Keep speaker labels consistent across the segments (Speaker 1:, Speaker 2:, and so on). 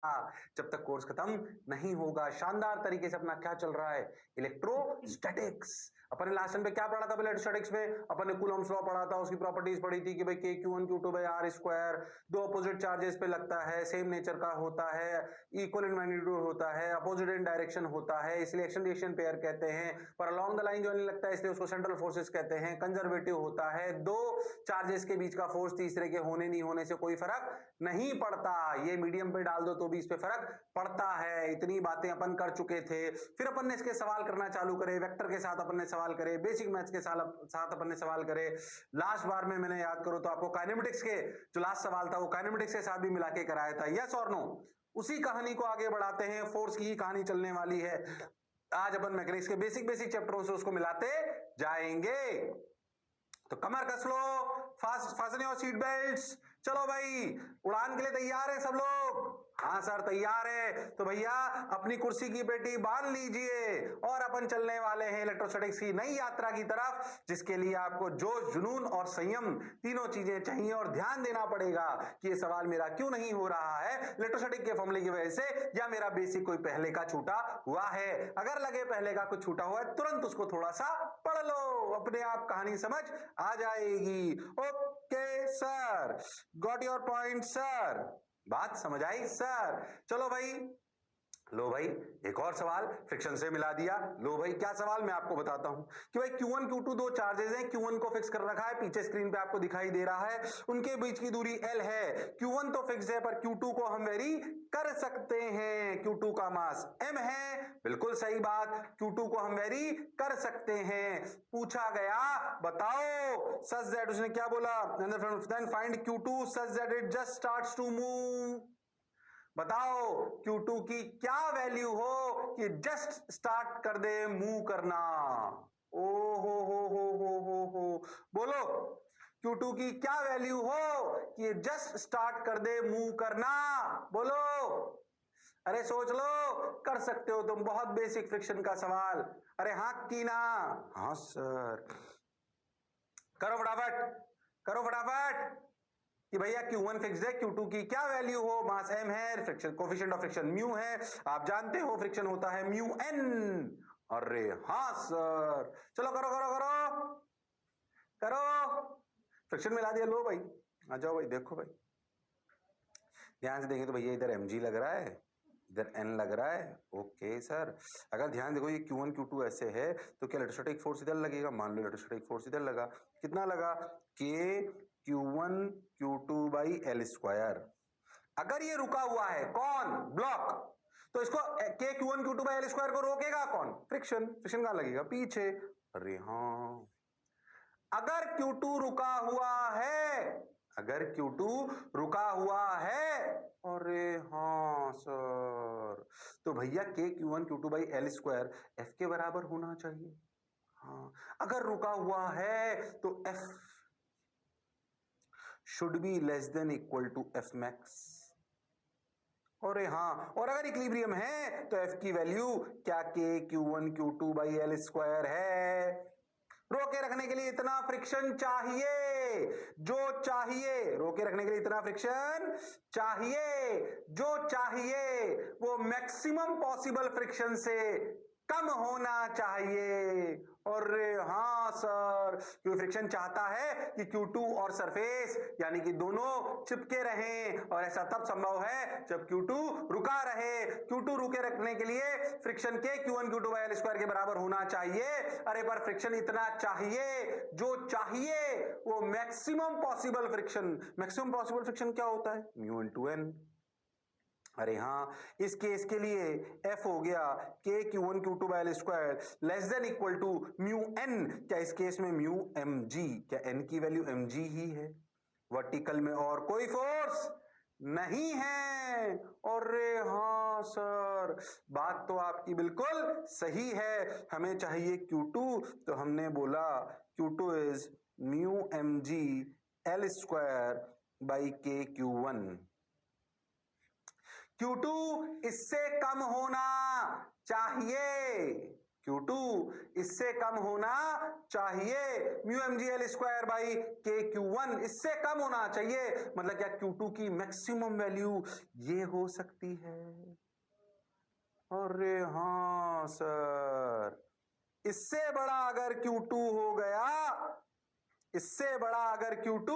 Speaker 1: जब तक कोर्स खत्म नहीं होगा। शानदार तरीके से अपना क्या चल रहा है, इलेक्ट्रोस्टैटिक्स। अपन ने लास्ट टाइम पे क्या पढ़ा था इलेक्ट्रोस्टैटिक्स में? अपन ने कूलम्ब्स लॉ पढ़ा था, उसकी प्रॉपर्टीज पढ़ी थी कि भाई के q one q two by R square दो अपोजिट चार्जेस पे लगता है, सेम नेचर का होता है, इक्वल इन मैग्नीट्यूड होता है, अपोजिट इन डायरेक्शन होता है, इसलिए एक्शन रिएक्शन पेयर कहते हैं। पर अलोंग द लाइन जो नहीं लगता है इसलिए उसको सेंट्रल फोर्सेस कहते हैं। कंजर्वेटिव होता है, दो चार्जेस के बीच का फोर्स तीसरे के होने नहीं होने से कोई फर्क नहीं पड़ता। ये मीडियम पे डाल दो तो भी इस पे फर्क पड़ता है। इतनी बातें अपन कर चुके थे। फिर अपन ने इसके सवाल करना चालू करे, वेक्टर के साथ अपन ने सवाल करे, बेसिक मैथ्स के साथ अपन ने सवाल करे। लास्ट बार में मैंने याद करो तो आपको काइनेमेटिक्स के जो लास्ट सवाल था वो काइनेमेटिक्स के साथ भी मिला के कराया था, यस और नो? उसी कहानी को आगे बढ़ाते हैं, फोर्स की ही कहानी चलने वाली है। आज अपन मैकेनिक्स के बेसिक बेसिक चैप्टरों से उसको मिलाते जाएंगे। तो कमर कस लो, फास्ट योर सीट बेल्ट्स। चलो भाई, उड़ान के लिए तैयार है सब लोग? हाँ सर तैयार है। तो भैया अपनी कुर्सी की पेटी बांध लीजिए और अपन चलने वाले हैं इलेक्ट्रोस्टैटिक्स की नई यात्रा की तरफ, जिसके लिए आपको जोश, जुनून और संयम तीनों चीजें चाहिए। और ध्यान देना पड़ेगा कि ये सवाल मेरा क्यों नहीं हो रहा है, इलेक्ट्रोस्टैटिक के फॉर्मूले की वजह से या मेरा बेसिक कोई पहले का छूटा हुआ है। अगर लगे पहले का कुछ छूटा हुआ है तुरंत उसको थोड़ा सा पढ़ लो, अपने आप कहानी समझ आ जाएगी। Okay sir, got your point sir, बात समझ आई सर? चलो भाई, लो भाई एक और सवाल फ्रिक्शन से मिला दिया। लो भाई क्या सवाल, मैं आपको बताता हूं कि भाई Q1 Q2 दो चार्जेस हैं, Q1 को फिक्स कर रखा है, पीछे स्क्रीन पे आपको दिखाई दे रहा है, उनके बीच की दूरी L है। Q1 तो फिक्स है पर Q2 को हम वेरी कर सकते हैं। Q2 का मास m है, बिल्कुल सही बात, Q2 को हम वेरी कर सकते हैं। पूछा गया बताओ सच दैट, उसने क्या बोला, then find Q2 such that it just starts to move. बताओ Q2 की क्या वैल्यू हो कि जस्ट स्टार्ट कर दे मूव करना? ओ हो, बोलो Q2 की क्या वैल्यू हो कि जस्ट स्टार्ट कर दे मूव करना? बोलो, अरे सोच लो, कर सकते हो तुम, बहुत बेसिक फ्रिक्शन का सवाल। अरे हाँ की ना? हाँ सर। करो फटाफट, करो फटाफट कि भैया Q1 फिक्स है, Q2 की क्या वैल्यू हो, मास m है, friction coefficient of friction mu है, आप जानते हो फ्रिक्शन होता है म्यू n। अरे हाँ सर, चलो करो करो करो करो, फ्रिक्शन मिला दिया। लो भाई आ जाओ भाई, देखो भाई ध्यान से देखें तो भैया इधर mg लग रहा है, इधर n लग रहा है। ओके सर, अगर ध्यान देखो ये Q1 Q2 ऐसे है तो क्या इलेक्ट्रोस्टैटिक फोर्स इधर लगेगा? मान लो इलेक्ट्रोस्टैटिक फोर्स इधर लगा, कितना लगा? K Q1 Q2 by L square. अगर ये रुका हुआ है कौन? ब्लॉक, तो इसको K Q1 Q2 by L square को रोकेगा कौन? फ्रिक्शन। फ्रिक्शन कहां लगेगा? पीछे। अरे हाँ, अगर Q2 रुका हुआ है, अगर Q2 रुका हुआ है, अरे हाँ सर, तो भैया K Q1 Q2 by L square F के बराबर होना चाहिए। हाँ, अगर रुका हुआ है तो F should be less than equal to F max. और हाँ, और अगर इक्विलिब्रियम है तो F की वैल्यू क्या K Q1 Q2 by L square है। रोके रखने के लिए इतना फ्रिक्शन चाहिए जो चाहिए, रोके रखने के लिए इतना फ्रिक्शन चाहिए जो चाहिए, वो मैक्सिमम पॉसिबल फ्रिक्शन से कम होना चाहिए। और हाँ सर, क्योंकि फ्रिक्शन चाहता है कि Q2 और सरफेस यानी कि दोनों चिपके रहें, और ऐसा तब संभव है जब Q2 रुका रहे। Q2 रुके रखने के लिए फ्रिक्शन के Q1 Q2 by L square के बराबर होना चाहिए। अरे पर फ्रिक्शन इतना चाहिए जो चाहिए, वो maximum possible friction. Maximum possible friction क्या होता है? Mu into N. अरे हाँ, इस केस के लिए F हो गया K Q1 Q2 by L square less than equal to mu n। क्या इस केस में म्यू mg, क्या n की वैल्यू mg ही है? वर्टिकल में और कोई फोर्स नहीं है। और हाँ सर, बात तो आपकी बिल्कुल सही है, हमें चाहिए Q2, तो हमने बोला Q2 is mu mg L square by K Q1। Q2 इससे कम होना चाहिए, Q2 इससे कम होना चाहिए, mu M G L square by K Q1 इससे कम होना चाहिए, मतलब क्या Q2 की मैक्सिमम वैल्यू ये हो सकती है। अरे हाँ सर, इससे बड़ा अगर Q2 हो गया, इससे बड़ा अगर Q2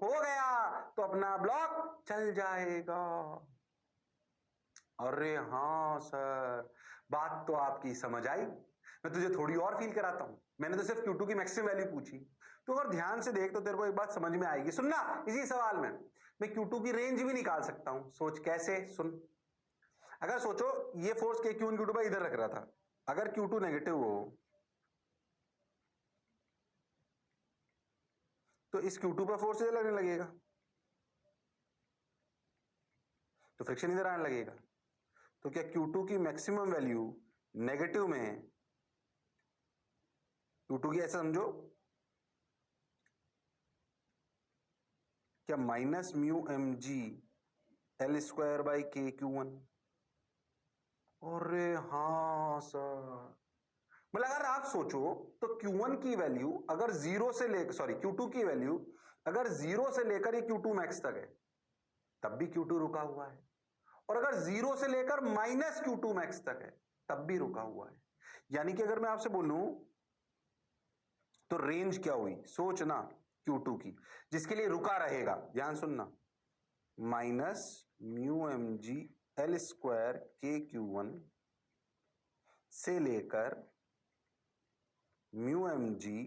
Speaker 1: हो गया तो अपना ब्लॉक चल जाएगा। अरे हाँ सर, बात तो आपकी समझ आई। मैं तुझे थोड़ी और फील कराता हूं, मैंने तो सिर्फ Q2 की मैक्सिमम वैल्यू पूछी, तो अगर ध्यान से देख तो तेरे को एक बात समझ में आएगी। सुनना, इसी सवाल में मैं Q2 की रेंज भी निकाल सकता हूं। सोच कैसे, सुन। अगर सोचो ये फोर्स के Q1 Q2 इधर रख रहा था, अगर Q2 नेगेटिव हो तो इस Q2 पर फोर्स इधर लगने लगेगा, तो फ्रिक्शन इधर आने लगेगा। तो क्या Q2 की मैक्सिमम वैल्यू नेगेटिव में, Q2 की ऐसा समझो क्या minus mu M G L square by K Q1। अरे हाँ सर, मतलब अगर आप सोचो तो Q1 की वैल्यू अगर जीरो से लेकर, सॉरी Q2 की वैल्यू अगर जीरो से लेकर ये Q2 मैक्स तक है तब भी Q2 रुका हुआ है, और अगर जीरो से लेकर माइनस Q2 मैक्स तक है तब भी रुका हुआ है। यानी कि अगर मैं आपसे बोलूं तो रेंज क्या हुई, सोचना Q2 की, जिसके लिए रुका रहेगा, ध्यान सुनना, minus mu M G L square K Q1 से लेकर mu M G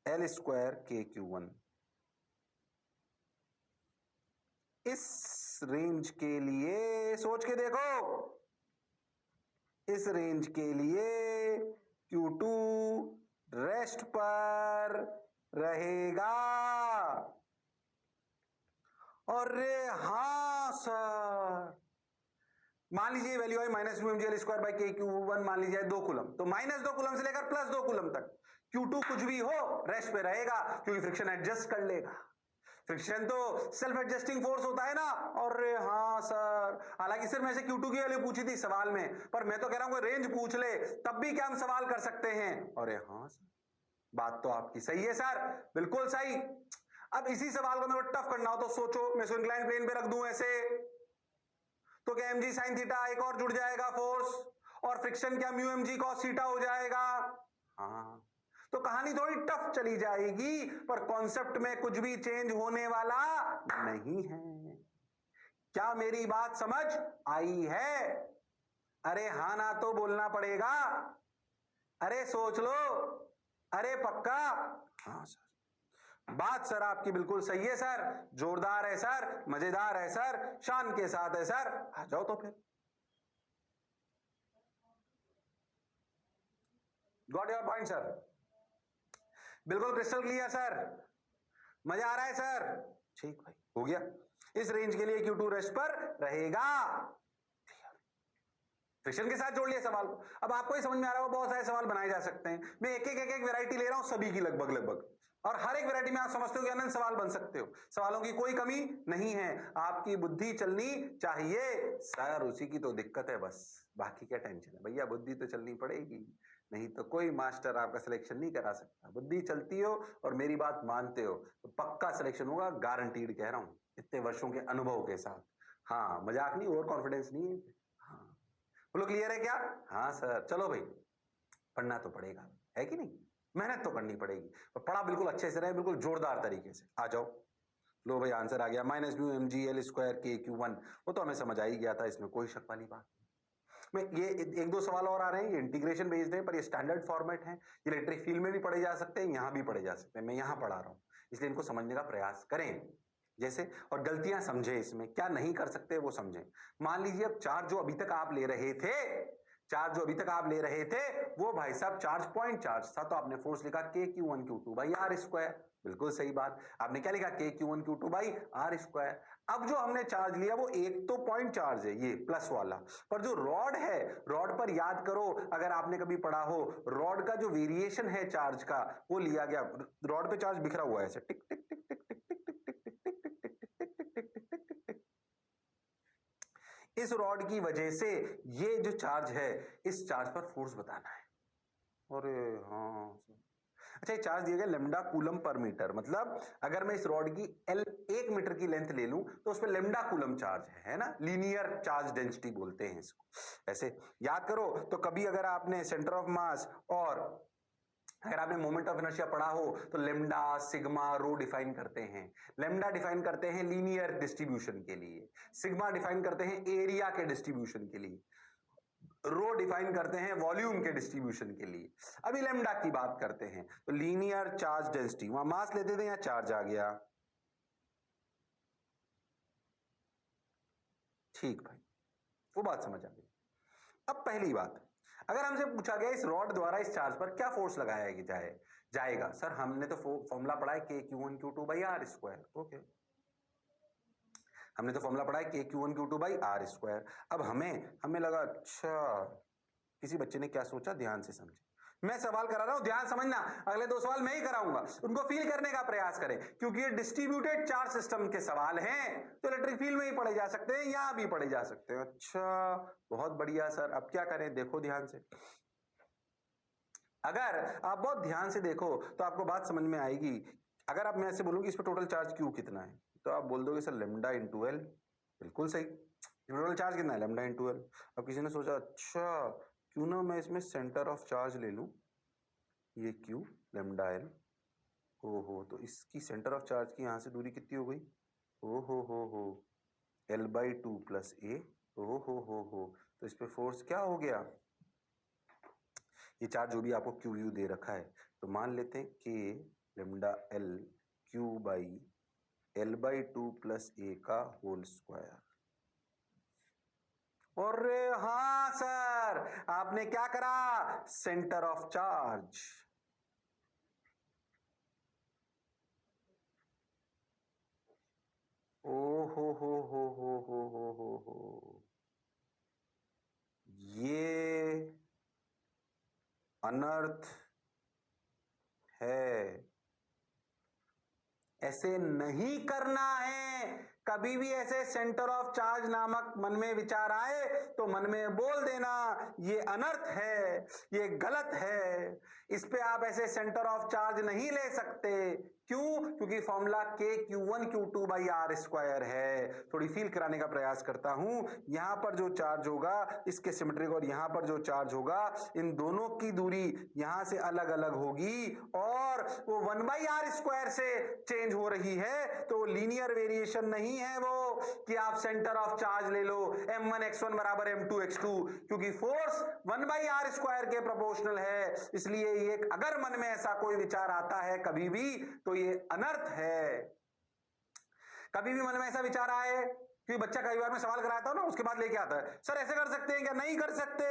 Speaker 1: L square K Q1, इस रेंज के लिए सोच के देखो, इस रेंज के लिए Q2 रेस्ट पर रहेगा। अरे हाँ सर, मान लीजिए वैल्यू आई minus mu M G L square by K Q1, मान लीजिए 2 कूलम, तो माइनस 2 कूलम से लेकर प्लस 2 कूलम तक Q2 कुछ भी हो रेस्ट पे रहेगा, क्योंकि फ्रिक्शन एडजस्ट कर लेगा। फ्रिक्शन तो सेल्फ एडजस्टिंग फोर्स होता है ना। अरे हाँ सर, हालांकि सिर्फ मैं से Q2 की वैल्यू पूछी थी सवाल में, पर मैं तो कह रहा हूं रेंज पूछ ले तब भी क्या हम सवाल कर सकते हैं। अरे हाँ सर, बात तो आपकी सही है सर, बिल्कुल सही। अब इसी सवाल को मेरे को टफ करना हो तो सोचो, मैं इसको इंक्लाइन प्लेन पे रख दूं ऐसे, तो क्या mg sin थीटा एक और जुड़ जाएगा फोर्स, और फ्रिक्शन क्या म्यू mg cos थीटा हो जाएगा। हाँ, तो कहानी थोड़ी टफ चली जाएगी, पर कॉन्सेप्ट में कुछ भी चेंज होने वाला नहीं है। क्या मेरी बात समझ आई है? अरे हाँ ना तो बोलना पड़ेगा, अरे सोच लो, अरे पक्का। हाँ सर, बात सर आपकी बिल्कुल सही है सर, जोरदार है सर, मजेदार है सर, शान के साथ है सर। आ जाओ तो फिर। गॉट योर पॉइंट सर, बिल्कुल क्रिस्टल क्लियर सर, मजा आ रहा है सर। ठीक भाई, हो गया। इस रेंज के लिए Q2 रेस्ट पर रहेगा। फ्रिक्शन के साथ जोड़ लिया सवाल को। अब आपको ही समझ में आ रहा होगा बहुत सारे सवाल बनाए जा सकते हैं, मैं एक एक वैरायटी ले रहा हूं सभी की लगभग लगभग, और हर एक वैरायटी में आप समझते हो कि अनंत सवाल बन सकते हो, सवालों की कोई कमी नहीं है, आपकी बुद्धि चलनी चाहिए सर, उसी की तो दिक्कत है बस, बाकी क्या टेंशन है भैया, बुद्धि तो चलनी पड़ेगी, नहीं तो कोई मास्टर आपका सिलेक्शन नहीं करा सकता। बुद्धि चलती हो और मेरी बात मानते हो तो पक्का सिलेक्शन होगा, गारंटीड कह रहा हूं इतने वर्षों के अनुभव के साथ। हाँ, मजाक नहीं, ओवर कॉन्फिडेंस नहीं है। हाँ, बोलो क्लियर है क्या? हाँ सर, चलो भाई, पढ़ना तो पड़ेगा, है कि नहीं, मेहनत तो करनी पड़ेगी, पर पढ़ा बिल्कुल अच्छे से रहे, बिल्कुल जोरदार तरीके से। आ जाओ, लो भाई आंसर आ गया, minus mu M G L square K Q1, वो तो हमें समझ आ ही गया था, इसमें कोई शक वाली बात। में ये एक दो सवाल और आ रहे हैं, ये इंटीग्रेशन बेस्ड है, पर ये स्टैंडर्ड फॉर्मेट है, ये इलेक्ट्रिक फील्ड में भी पढ़े जा सकते हैं, यहाँ भी पढ़े जा सकते हैं, मैं यहाँ पढ़ा रहा हूँ, इसलिए इनको समझने का प्रयास करें जैसे, और गलतियां समझे, इसमें क्या नहीं कर सकते वो समझें। मान लीजिए अब चार्ज जो अभी तक आप ले रहे थे, चार्ज जो अभी तक आप ले रहे थे वो भाई साहब चार्ज पॉइंट चार्ज था, तो आपने फोर्स लिखा के Q1 Q2 by R square, बिल्कुल सही बात, आपने क्या लिखा के Q1 Q2 by R square. अब जो हमने चार्ज लिया वो एक तो पॉइंट चार्ज है ये प्लस वाला, पर जो रॉड है, रॉड पर याद करो अगर आपने कभी पढ़ा हो, रॉड का जो वेरिएशन है चार्ज का वो लिया गया, रॉड पे चार्ज बिखरा हुआ है ऐसे टिक टिक टिक टिक टिक टिक टिक टिक टिक टिक टिक टिक टिक टिक टिक टिक टिक टिक टिक, इस रॉड की वजह से ये जो चार्ज है इस चार्ज पर फोर्स बताना है, अरे हाँ, अच्छा, ये चार्ज दिया गया लेमडा कूलम पर मीटर, मतलब अगर मैं इस रॉड की L 1 मीटर की लेंथ ले लूं तो उस पर लेमडा कूलम चार्ज है ना, लीनियर चार्ज डेंसिटी बोलते हैं इसको। ऐसे याद करो तो कभी अगर आपने सेंटर ऑफ मास और अगर आपने मोमेंट ऑफ इनर्शिया पढ़ा हो तो लेमडा, सिग्मा, रो डिफाइन करते हैं। लेमडा डिफाइन करते हैं लीनियर डिस्ट्रीब्यूशन के लिए, सिग्मा डिफाइन करते हैं एरिया के डिस्ट्रीब्यूशन के लिए, रो डिफाइन करते हैं वॉल्यूम के डिस्ट्रीब्यूशन के लिए। अभी लेमडा की बात करते हैं तो लीनियर चार्ज डेंसिटी, वहां मास लेते थे, यहां चार्ज आ गया। ठीक भाई, वो बात समझ आ गई। अब पहली बात, अगर हमसे पूछा गया इस रॉड द्वारा इस चार्ज पर क्या फोर्स लगाया जाएगा, सर हमने तो फॉर्मूला पढ़ा है Q1Q2/r²। ओके, हमने तो फॉर्मूला पढ़ा है Q1Q2/r²। अब हमें लगा अच्छा किसी बच्चे ने क्या सोचा, ध्यान से समझे। मैं सवाल करा रहा हूं, ध्यान समझना, अगले 2 सवाल मैं ही कराऊंगा, उनको फील करने का प्रयास करें, क्योंकि ये डिस्ट्रीब्यूटेड चार्ज सिस्टम के सवाल हैं तो इलेक्ट्रिक फील्ड में ही पढ़े जा सकते हैं, यहां भी पढ़े जा सकते हैं। अच्छा, बहुत बढ़िया सर, अब क्या करें, देखो ध्यान से। अगर आप बहुत ध्यान से देखो तो आपको बात समझ में आएगी। अगर आप मैं ऐसे बोलूं कि इस पर टोटल चार्ज क्यू कितना है, तो आप बोल दोगे सर लेमडा इंटू एल। बिल्कुल सही, टोटल चार्ज कितना है, लेमडा इंटू एल। अब किसी ने सोचा अच्छा क्यों ना मैं इसमें सेंटर ऑफ चार्ज ले लूं, ये क्यू लेमडा एल। ओहो, तो इसकी सेंटर ऑफ चार्ज की यहां से दूरी कितनी हो गई, ओहो हो L/2 प्लस ए। ओहो, तो इस पे फोर्स क्या हो गया, ये चार्ज जो भी आपको क्यू यू दे रखा है, तो मान लेते हैं कि लेमडा एल Q/L/2 प्लस ए का होल स्क्वायर। और हाँ सर, आपने क्या करा, सेंटर ऑफ चार्ज। ओ हो, ये अनर्थ है, ऐसे नहीं करना है। कभी भी ऐसे सेंटर ऑफ चार्ज नामक मन में विचार आए तो मन में बोल देना ये अनर्थ है, ये गलत है, इस पे आप ऐसे सेंटर ऑफ चार्ज नहीं ले सकते। क्यों, क्योंकि फॉर्मूला K/Q1Q2/r² है। थोड़ी फील कराने का प्रयास करता हूं, यहां पर जो चार्ज होगा इसके सिमेट्रिक और यहां पर जो चार्ज होगा, इन दोनों की दूरी यहां से अलग अलग होगी और वो 1/r² से चेंज हो रही है, तो लीनियर वेरिएशन नहीं है वो कि आप सेंटर ऑफ चार्ज ले लो M1x1 बराबर M2x2, क्योंकि फोर्स 1/r² के प्रोपोर्शनल है। इसलिए ये अगर मन में ऐसा कोई विचार आता है कभी भी तो ये अनर्थ है। कभी भी मन में ऐसा विचार आए, क्योंकि बच्चा कई बार में सवाल कराता हूं ना, उसके बाद लेके आता है सर ऐसे कर सकते हैं क्या, नहीं कर सकते,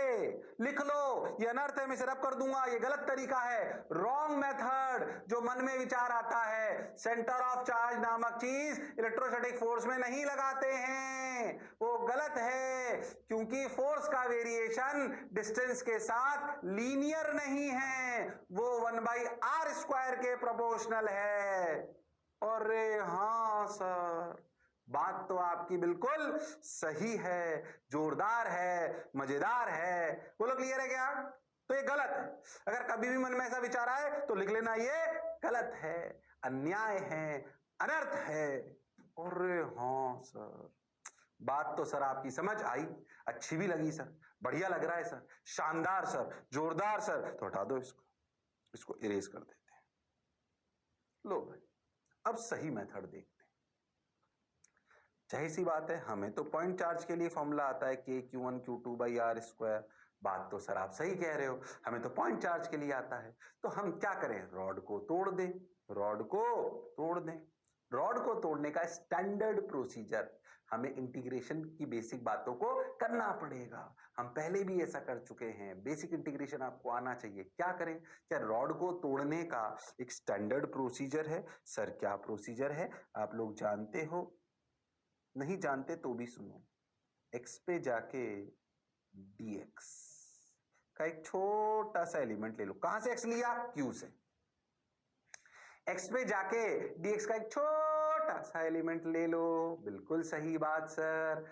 Speaker 1: लिख लो ये अनर्थ है, मैं इसे रब कर दूंगा, ये गलत तरीका है, रॉन्ग मेथड। जो मन में विचार आता है, सेंटर ऑफ चार्ज नामक चीज इलेक्ट्रोस्टैटिक फोर्स में नहीं लगाते हैं, वो गलत है, क्योंकि फोर्स का वेरिएशन डिस्टेंस के साथ लीनियर नहीं है, वो 1/r² के प्रोपोर्शनल है। अरे हाँ सर, बात तो आपकी बिल्कुल सही है, जोरदार है, मजेदार है, बोलो क्लियर है क्या। तो ये गलत है, अगर कभी भी मन में ऐसा विचार आए तो लिख लेना ये गलत है, अन्याय है, अनर्थ है। अरे हाँ सर, बात तो सर आपकी समझ आई, अच्छी भी लगी सर, बढ़िया लग रहा है सर, शानदार सर, जोरदार सर। तो हटा दो इसको इरेज कर देते हैं। लो भाई, अब सही मेथड देखते हैं। जाहिर सी बात है, हमें तो पॉइंट चार्ज के लिए फॉर्मूला आता है K/Q1Q2/r²। बात तो सर आप सही कह रहे हो, हमें तो पॉइंट चार्ज के लिए आता है, तो हम क्या करें, रॉड को तोड़ दें। रॉड को तोड़ दें, रॉड को तोड़ने का स्टैंडर्ड प्रोसीजर, हमें इंटीग्रेशन की बेसिक बातों को करना पड़ेगा। हम पहले भी ऐसा कर चुके हैं, बेसिक इंटीग्रेशन आपको आना चाहिए। क्या करें, क्या रॉड को तोड़ने का एक स्टैंडर्ड प्रोसीजर है। सर क्या प्रोसीजर है, आप लोग जानते हो, नहीं जानते तो भी सुनो। x पे जाके dx का एक छोटा सा एलिमेंट ले लो। कहां से x लिया, q से। x पे जाके dx का एक छोटा सा एलिमेंट ले लो, बिल्कुल सही बात सर।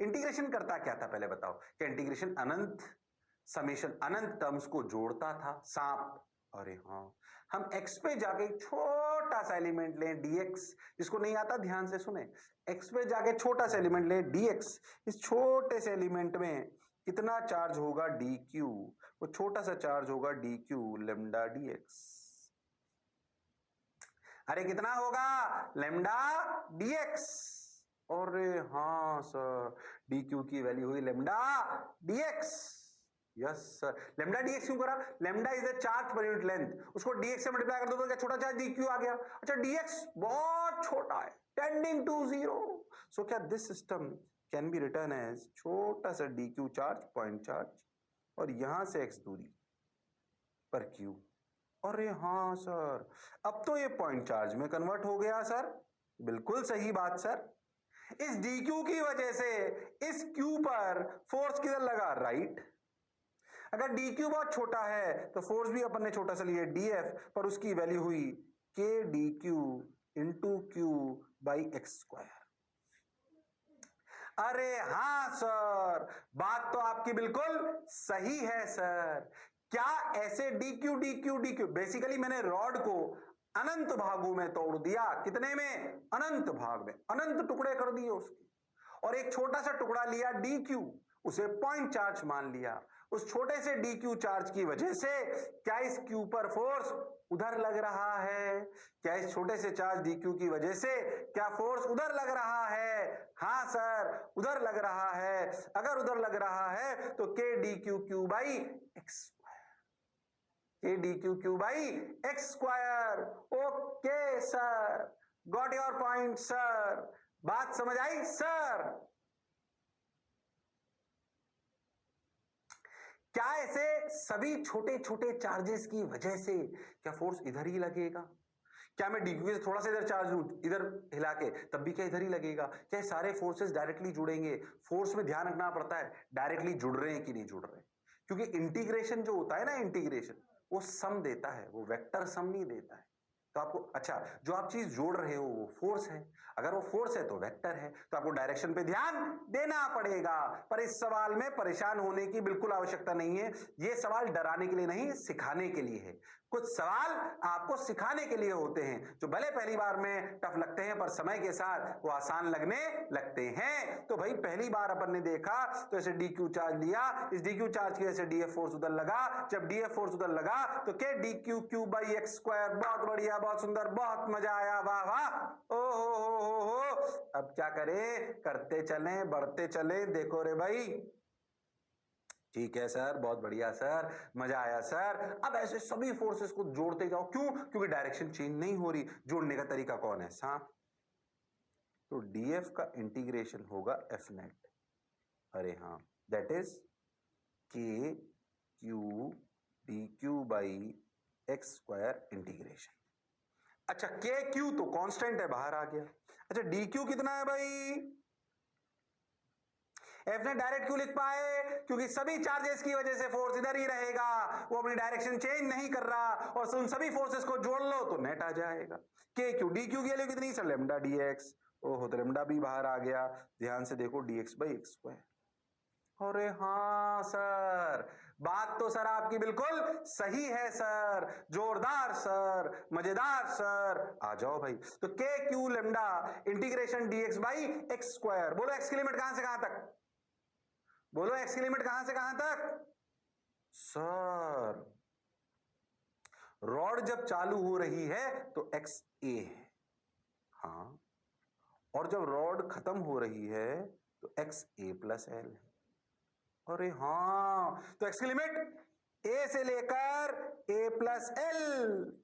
Speaker 1: इंटीग्रेशन करता क्या था पहले बताओ, क्या इंटीग्रेशन अनंत समेशन अनंत टर्म्स को जोड़ता था सांप। अरे हाँ, हम x पे जाके छोटा सा एलिमेंट लें dx, जिसको नहीं आता ध्यान से सुने, x पे जाके छोटा सा एलिमेंट लें dx, इस छोटे से एलिमेंट में कितना चार्ज होगा dq, वो छोटा सा चार्ज होगा dq लेमडा dx। अरे कितना होगा लेमडा dx। अरे हाँ सर, dq की वैल्यू हुई lambda dx। Yes sir, lambda DX क्यों करा? Lambda is the charge per unit length, उसको डीएक्स से मल्टीप्लाई कर दो तो क्या छोटा चार्ज डीक्यू आ गया। अच्छा, डीएक्स बहुत छोटा है, टेंडिंग टू जीरो, सो क्या this system can be return as छोटा सा डीक्यू चार्ज, पॉइंट चार्ज, और यहां से एक्स दूरी पर क्यू। अरे हाँ सर, अब तो ये पॉइंट चार्ज में कन्वर्ट हो गया सर। बिल्कुल सही बात सर। इस dq की वजह से इस q पर फोर्स किधर लगा? राइट। अगर dq बहुत छोटा है तो फोर्स भी अपन ने छोटा सा लिया df, पर उसकी वैल्यू हुई k dq into Q by X square. अरे हाँ सर, बात तो आपकी बिल्कुल सही है सर। क्या ऐसे dq dq dq, बेसिकली मैंने रॉड को अनंत भागों में तोड़ दिया। कितने में? अनंत भाग में, अनंत टुकड़े कर दिए उसके, और एक छोटा सा टुकड़ा लिया dq, उसे पॉइंट चार्ज मान लिया। उस छोटे से dq चार्ज की वजह से क्या इस q पर फोर्स उधर लग रहा है? क्या इस छोटे से चार्ज dq की वजह से क्या फोर्स उधर लग रहा है? हाँ सर, उधर लग रहा है। अगर उधर लग रहा है तो k dq Q by X square, k dq Q by X square. Okay sir, got your point sir, बात समझ आई सर? क्या ऐसे सभी छोटे छोटे चार्जेस की वजह से क्या फोर्स इधर ही लगेगा? क्या मैं डीक्यू से थोड़ा सा इधर चार्ज लूं, इधर हिला के, तब भी क्या इधर ही लगेगा? क्या सारे फोर्सेस डायरेक्टली जुड़ेंगे? फोर्स में ध्यान रखना पड़ता है डायरेक्टली जुड़ रहे हैं कि नहीं जुड़ रहे, क्योंकि इंटीग्रेशन जो होता है ना, इंटीग्रेशन वो सम देता है, वो वेक्टर सम नहीं देता है। तो आपको, अच्छा, जो आप चीज जोड़ रहे हो वो फोर्स है, अगर वो फोर्स है तो वेक्टर है, तो आपको डायरेक्शन पे ध्यान देना पड़ेगा। पर इस सवाल में परेशान होने की बिल्कुल आवश्यकता नहीं है, ये सवाल डराने के लिए नहीं, सिखाने के लिए है। कुछ सवाल आपको सिखाने के लिए होते हैं, जो भले पहली बार में टफ लगते हैं पर समय के साथ वो आसान लगने लगते हैं। तो भाई पहली बार अपन ने देखा तो ऐसे डीक्यू चार्ज लिया, इस डीक्यू चार्ज की वजह से डीएफ फोर्स उधर लगा, जब डीएफ फोर्स उधर लगा तो K DQ Q by X square. बहुत बढ़िया, बहुत सुंदर, बहुत मजा आया, वाह वाह, ओ हो। अब क्या करें? करते चलें, बढ़ते चलें, देखो रे भाई। ठीक है सर, बहुत बढ़िया सर, मजा आया सर। अब ऐसे सभी फोर्सेस को जोड़ते जाओ, क्यों? क्योंकि डायरेक्शन चेंज नहीं हो रही। जोड़ने का तरीका कौन है? सांप। तो डीएफ का इंटीग्रेशन होगा एफ नेट। अरे हाँ, दैट इज के Q D Q by X square integration. अच्छा, के क्यू तो कांस्टेंट है, बाहर आ गया। अच्छा, डी क्यू कितना है भाई? एफ ने डायरेक्ट क्यों लिख पाए? क्योंकि सभी चार्जेस की वजह से फोर्स इधर ही रहेगा, वो अपनी डायरेक्शन चेंज नहीं कर रहा, और उन सभी फोर्सेस को जोड़ लो तो नेट आ जाएगा। के क्यू, डी क्यू की वैल्यू कितनी सर? Lambda D x. ओहो, तो लेमडा भी बाहर आ गया, ध्यान से देखो, D x by X square. अरे हाँ सर, बात तो सर आपकी बिल्कुल सही है सर, जोरदार सर, मजेदार सर। आ जाओ भाई, तो K Q lambda integration DX by X square. बोलो एक्स की लिमिट कहां से कहां तक? बोलो एक्स की लिमिट कहां से कहां तक? सर, रॉड जब चालू हो रही है तो एक्स ए है, हाँ, और जब रॉड खत्म हो रही है तो एक्स ए प्लस एल है। अरे हाँ, तो एक्स की लिमिट ए से लेकर ए प्लस एल,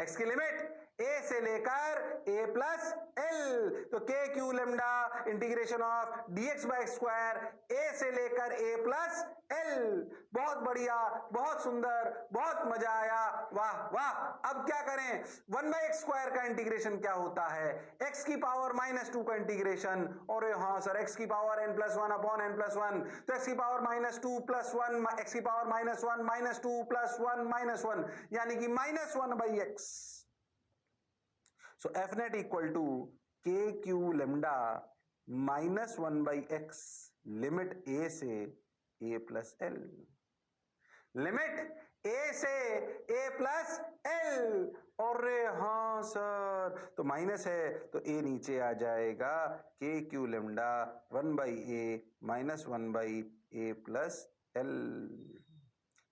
Speaker 1: एक्स की लिमिट ए से लेकर ए प्लस एल, तो K Q lambda integration of DX by square A से लेकर ए प्लस एल। बहुत बढ़िया, बहुत सुंदर, बहुत मजा आया, वाह वाह। अब क्या करें? वन बाई एक्स स्क्वायर का इंटीग्रेशन क्या होता है? एक्स की पावर -2 का इंटीग्रेशन। और हाँ सर, एक्स की पावर n+1 अपॉन n+1, तो एक्स की पावर -2 प्लस 1, एक्स की पावर -1 -2 प्लस 1 -1, यानी कि -1 by x. So F net equal to k q lambda -1 by x limit a से ए प्लस एल, लिमिट ए से ए प्लस एल। और हाँ सर, तो माइनस है तो ए नीचे आ जाएगा, के Q lambda 1/a minus 1/a plus L.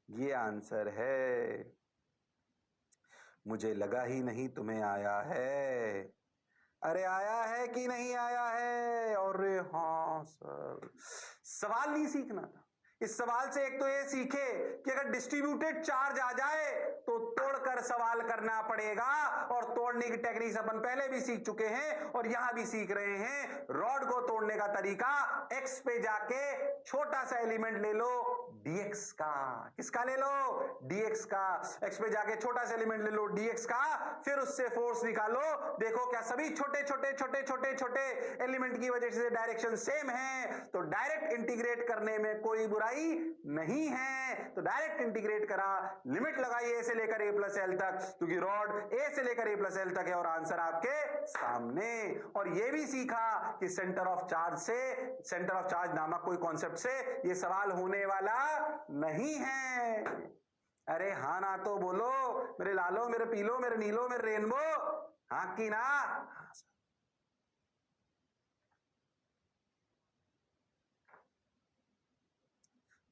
Speaker 1: ये आंसर है। मुझे लगा ही नहीं तुम्हें आया है। अरे आया है कि नहीं आया है? और हाँ सर, सवाल नहीं सीखना था। इस सवाल से एक तो ये सीखे कि अगर डिस्ट्रीब्यूटेड चार्ज आ जाए तो तोड़कर सवाल करना पड़ेगा, और तोड़ने की टेक्निक अपन पहले भी सीख चुके हैं और यहां भी सीख रहे हैं। रॉड को तोड़ने का तरीका, एक्स पे जाके छोटा सा एलिमेंट ले लो dx का। किसका ले लो? dx का। एक्स पे जाके छोटा सा एलिमेंट ले लो dx का, फिर उससे फोर्स निकालो। देखो क्या सभी छोटे छोटे छोटे छोटे छोटे एलिमेंट की वजह से डायरेक्शन सेम है, तो डायरेक्ट इंटीग्रेट करने में कोई बुराई नहीं है। तो डायरेक्ट इंटीग्रेट करा, लिमिट लगाई ए से लेकर ए प्लस एल तक, क्योंकि रॉड ए से लेकर ए प्लस एल तक है और आंसर आपके सामने। और यह भी सीखा कि सेंटर ऑफ चार्ज से, सेंटर ऑफ चार्ज नामक कोई कॉन्सेप्ट से ये सवाल होने वाला नहीं है। अरे हाँ ना तो बोलो, मेरे लालो, मेरे पीलो, मेरे नीलो, मेरे रेनबो, हाँ की ना? हाँ सर।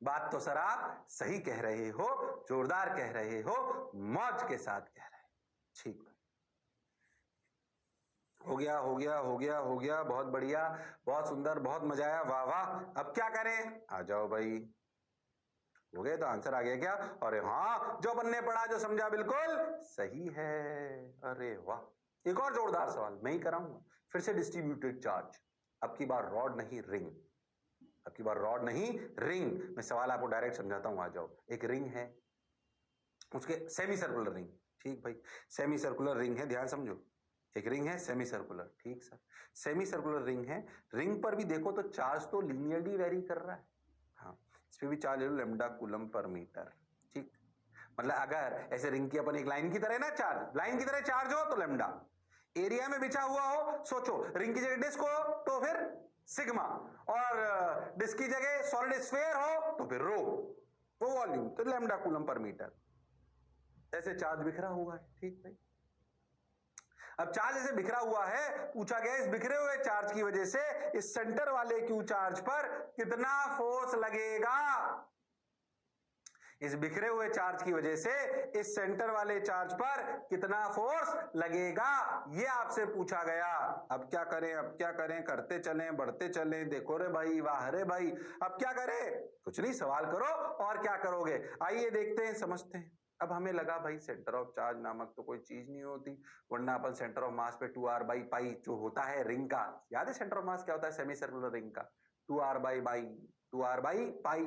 Speaker 1: बात तो सर आप सही कह रहे हो, जोरदार कह रहे हो, मौज के साथ कह रहे हो। ठीक, हो गया हो गया हो गया हो गया, बहुत बढ़िया, बहुत सुंदर, बहुत मजा आया, वाह वाह। अब क्या करें? आ जाओ भाई। हो गए तो आंसर आ गया क्या? अरे हाँ, जो बनने पड़ा, जो समझा बिल्कुल सही है। अरे वाह, एक और जोरदार सवाल मैं ही कराऊंगा, फिर से डिस्ट्रीब्यूटेड चार्ज। अब की बार रॉड नहीं रिंग, अब की बार रॉड नहीं रिंग। मैं सवाल आपको डायरेक्ट समझाता हूं, आ जाओ। एक रिंग है, उसके सेमी सर्कुलर रिंग, ठीक भाई, सेमी सर्कुलर रिंग है, ध्यान समझो। एक रिंग है सेमी सर्कुलर, ठीक सर, सेमी सर्कुलर रिंग है। रिंग पर भी देखो तो चार्ज तो लीनियरली वेरी कर रहा है। हाँ, इस पे भी चार्ज ले लो, लैम्डा कूलम पर मीटर, ठीक। मतलब अगर ऐसे रिंग की अपन एक लाइन की तरह ना, चार्ज लाइन की तरह चार्ज हो तो लैम्डा, एरिया में बिछा हुआ हो, सोचो रिंग की जगह डिस्क हो तो फिर सिग्मा, और डिस्क की जगह सॉलिड स्फीयर हो तो फिर रो, वो वॉल्यूम, तो लैम्डा कूलम पर मीटर। ऐसे चार्ज बिखरा हुआ है, ठीक भाई। अब चार्ज ऐसे बिखरा हुआ है, पूछा गया इस बिखरे हुए चार्ज की वजह से इस सेंटर वाले क्यू चार्ज पर कितना फोर्स लगेगा। इस बिखरे हुए चार्ज की वजह से इस सेंटर वाले चार्ज पर कितना फोर्स लगेगा, ये आपसे पूछा गया। अब क्या करें, अब क्या करें? करते चलें, बढ़ते चलें। देखो रे भाई, वाह रे भाई, अब क्या करें? कुछ नहीं, सवाल करो, और क्या करोगे? आइए देखते हैं, समझते हैं। अब हमें लगा भाई सेंटर ऑफ चार्ज नामक तो कोई चीज नहीं होती, वरना अपन सेंटर ऑफ मास पे 2r/पाई जो होता है रिंग का, याद है सेंटर ऑफ मास क्या होता है सेमी सर्कुलर रिंग का? 2r/पाई, 2r/पाई।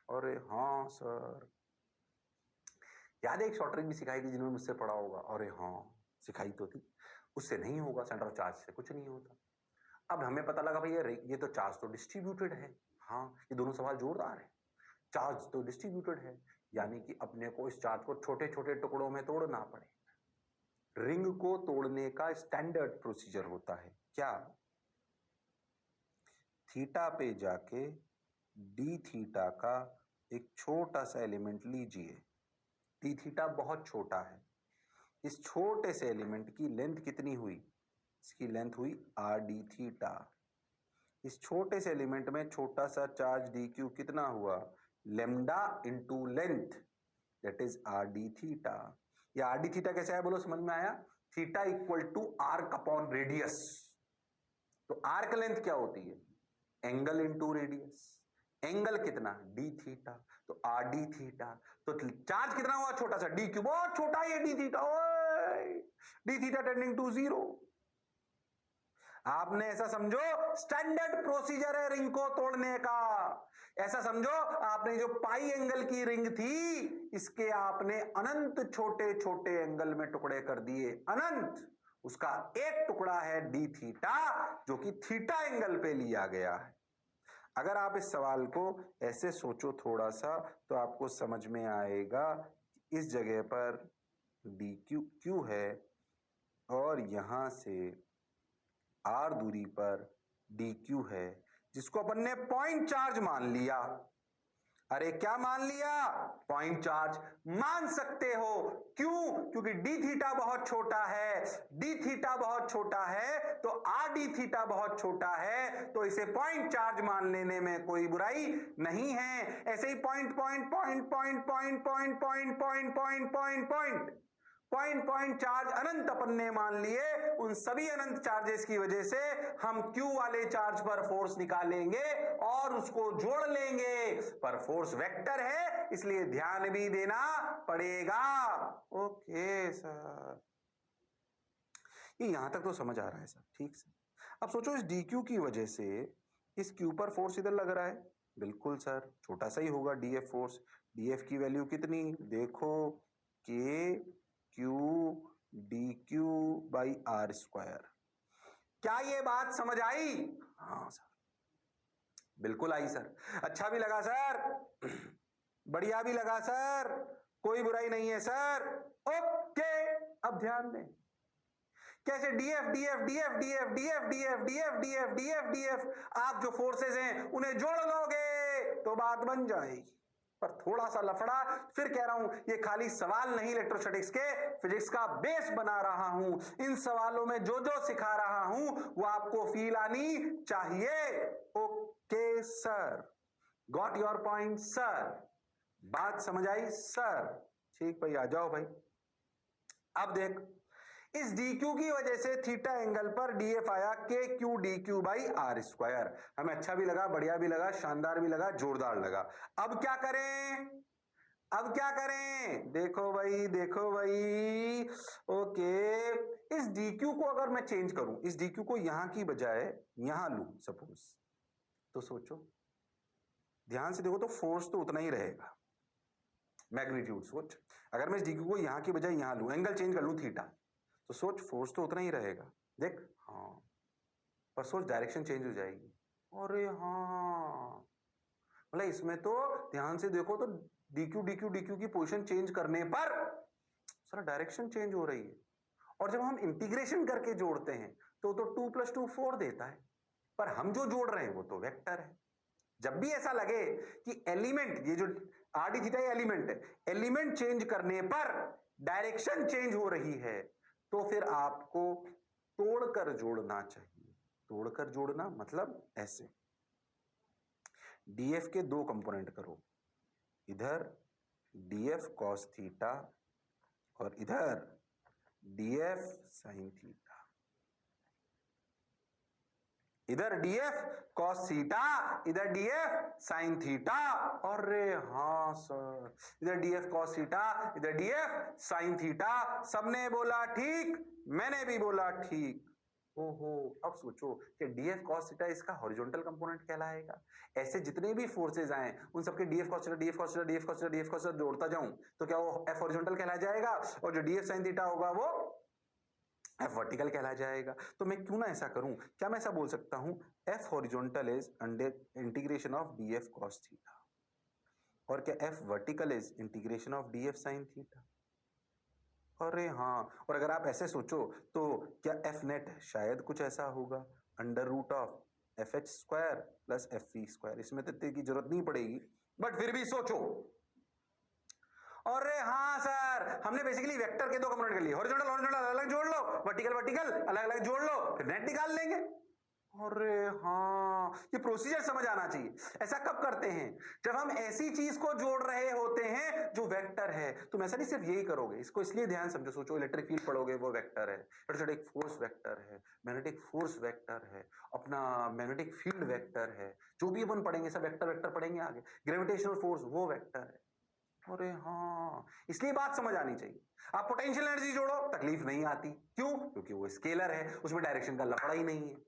Speaker 1: अरे हाँ सर, याद है एक शॉर्ट ट्रिक भी सिखाई थी जिन्होंने मुझसे पढ़ा होगा? अरे हाँ, सिखाई तो थी। उससे नहीं होगा, सेंटर ऑफ चार्ज से कुछ नहीं होता। अब हमें पता लगा भाई ये तो चार्ज तो डिस्ट्रीब्यूटेड है। हाँ, ये दोनों सवाल जोरदार है। चार्ज तो डिस्ट्रीब्यूटेड है, यानी कि अपने को इस चार्ज को छोटे छोटे टुकड़ों में तोड़ना पड़ेगा। रिंग को तोड़ने का स्टैंडर्ड प्रोसीजर होता है क्या? थीटा पे जाके डी थीटा का एक छोटा सा एलिमेंट लीजिए। डी थीटा बहुत छोटा है। इस छोटे से एलिमेंट की लेंथ कितनी हुई? इसकी लेंथ हुई आर डी थीटा। इस छोटे से एलिमेंट में छोटा सा चार्ज डी क्यू कितना हुआ? Lambda into length, that is R D theta. या आर डी थीटा कैसे आया बोलो, समझ में आया? Theta equal to arc upon radius. तो आर्क लेंथ क्या होती है? Angle into radius. एंगल कितना? डी थीटा, तो आर डी थीटा। तो चार्ज कितना हुआ? छोटा सा, डी क्यू बहुत छोटा है D theta, D theta tending to 0। आपने ऐसा समझो स्टैंडर्ड प्रोसीजर है रिंग को तोड़ने का। ऐसा समझो आपने जो पाई एंगल की रिंग थी, इसके आपने अनंत छोटे छोटे एंगल में टुकड़े कर दिए, अनंत। उसका एक टुकड़ा है डी थीटा, जो कि थीटा एंगल पे लिया गया है। अगर आप इस सवाल को ऐसे सोचो थोड़ा सा, तो आपको समझ में आएगा इस जगह पर डी क्यू क्यू है, और यहां से आर दूरी पर डी क्यू है, जिसको अपन ने पॉइंट चार्ज मान लिया। अरे क्या मान लिया? पॉइंट चार्ज मान सकते हो। क्यों? क्योंकि डी थीटा बहुत छोटा है, डी थीटा बहुत छोटा है तो आर डी थीटा बहुत छोटा है, तो इसे पॉइंट चार्ज मान लेने में कोई बुराई नहीं है। ऐसे ही point point point point point point point point point point point point point charge अनंत अपन ने मान लिए। उन सभी अनंत चार्जेस की वजह से हम Q वाले चार्ज पर फोर्स निकालेंगे और उसको जोड़ लेंगे, पर फोर्स वेक्टर है इसलिए ध्यान भी देना पड़ेगा। ओके सर, ये यहां तक तो समझ आ रहा है सर, ठीक सर। अब सोचो इस DQ की वजह से इस Q पर फोर्स इधर लग रहा है, बिल्कुल सर छोटा सा ही होगा DF फोर्स। DF की वैल्यू कितनी देखो, K Q DQ by R square. क्या ये बात समझ आई? हाँ सर, बिल्कुल आई सर। अच्छा भी लगा सर, बढ़िया भी लगा सर, कोई बुराई नहीं है सर। ओके, अब ध्यान दें कैसे DF DF DF DF DF DF DF DF DF DF आप जो फोर्सेस हैं उन्हें जोड़ लोगे तो बात बन जाएगी। पर थोड़ा सा लफड़ा, फिर कह रहा हूं ये खाली सवाल नहीं इलेक्ट्रोस्टैटिक्स के, फिजिक्स का बेस बना रहा हूं। इन सवालों में जो जो सिखा रहा हूं वो आपको फील आनी चाहिए। Okay sir, got your point sir, बात समझ आई सर? ठीक भाई, आ जाओ भाई। अब देख, इस DQ की वजह से थीटा एंगल पर DF आया KQ DQ by R square. हमें अच्छा भी लगा, बढ़िया भी लगा, शानदार भी लगा, जोरदार लगा। अब क्या करें? अब क्या करें? देखो भाई, देखो भाई, ओके, इस DQ को अगर मैं चेंज करूं, इस DQ को यहां की बजाय यहां लूं सपोज, तो सोचो, ध्यान से देखो तो फोर्स तो उतना ही रहेगा, मैग्नीट्यूड। सोच, अगर मैं इस DQ को यहां की बजाय यहां लूं, एंगल चेंज कर लूं थीटा, तो सोच फोर्स तो उतना ही रहेगा। देख, हाँ, पर सोच डायरेक्शन चेंज हो जाएगी। अरे हाँ, मतलब इसमें तो ध्यान से देखो तो DQ की पोजीशन चेंज करने पर सारा डायरेक्शन चेंज हो रही है। और जब हम इंटीग्रेशन करके जोड़ते हैं तो 2 + 2 4 देता है, पर हम जो जोड़ रहे हैं वो तो वेक्टर है। जब भी ऐसा लगे कि एलिमेंट, ये जो आर डी थीटा एलिमेंट है, एलिमेंट चेंज करने पर डायरेक्शन चेंज हो रही है, तो फिर आपको तोड़कर जोड़ना चाहिए। तोड़कर जोड़ना मतलब ऐसे, DF के 2 कंपोनेंट करो, इधर DF cos थीटा और इधर DF sin थीटा। इधर DF cos थीटा, इधर DF sin थीटा। अरे हाँ सर, इधर DF cos थीटा, इधर DF sin थीटा। सबने बोला ठीक, मैंने भी बोला ठीक। ओहो, अब सोचो कि DF cos थीटा इसका हॉरिजॉन्टल कंपोनेंट कहलाएगा। ऐसे जितने भी फोर्सेज आए उन सबके DF cos theta, DF cos theta, DF cos theta, DF cos theta जोड़ता जाऊं तो क्या वो F हॉरिजॉन्टल कहला जाएगा, और जो DF sin थीटा होगा वो F वर्टिकल कहला जाएगा। तो मैं क्यों ना ऐसा करूं, क्या मैं ऐसा बोल सकता हूं, F horizontal is under integration of DF cos theta, और क्या F vertical is integration of DF sin theta. अरे हाँ, और अगर आप ऐसे सोचो तो क्या F नेट शायद कुछ ऐसा होगा, √of FH square plus FV square. इसमें तो इतने की जरूरत नहीं पड़ेगी, बट फिर भी सोचो। अरे हाँ सर, हमने बेसिकली वेक्टर के 2 कंपोनेंट कर लिए, हॉरिजॉन्टल हॉरिजॉन्टल अलग अलग जोड़ लो, वर्टिकल वर्टिकल अलग अलग जोड़ लो, फिर नेट निकाल लेंगे। अरे हाँ, ये प्रोसीजर समझ आना चाहिए। ऐसा कब करते हैं? जब हम ऐसी चीज को जोड़ रहे होते हैं जो वेक्टर है। तुम ऐसा नहीं सिर्फ यही करोगे, इसको इसलिए ध्यान समझो। सोचो इलेक्ट्रिक फील्ड पढ़ोगे, वो वेक्टर है, इलेक्ट्रोस्टैटिक फोर्स वेक्टर है, मैग्नेटिक फोर्स वेक्टर है, अपना मैग्नेटिक फील्ड वेक्टर है, जो भी अपन पढ़ेंगे सब वेक्टर वेक्टर पढ़ेंगे आगे। ग्रेविटेशनल फोर्स वो वेक्टर है। अरे हाँ, इसलिए बात समझ आनी चाहिए। आप पोटेंशियल एनर्जी जोड़ो, तकलीफ नहीं आती। क्यों? क्योंकि वो स्केलर है, उसमें डायरेक्शन का लफड़ा ही नहीं है।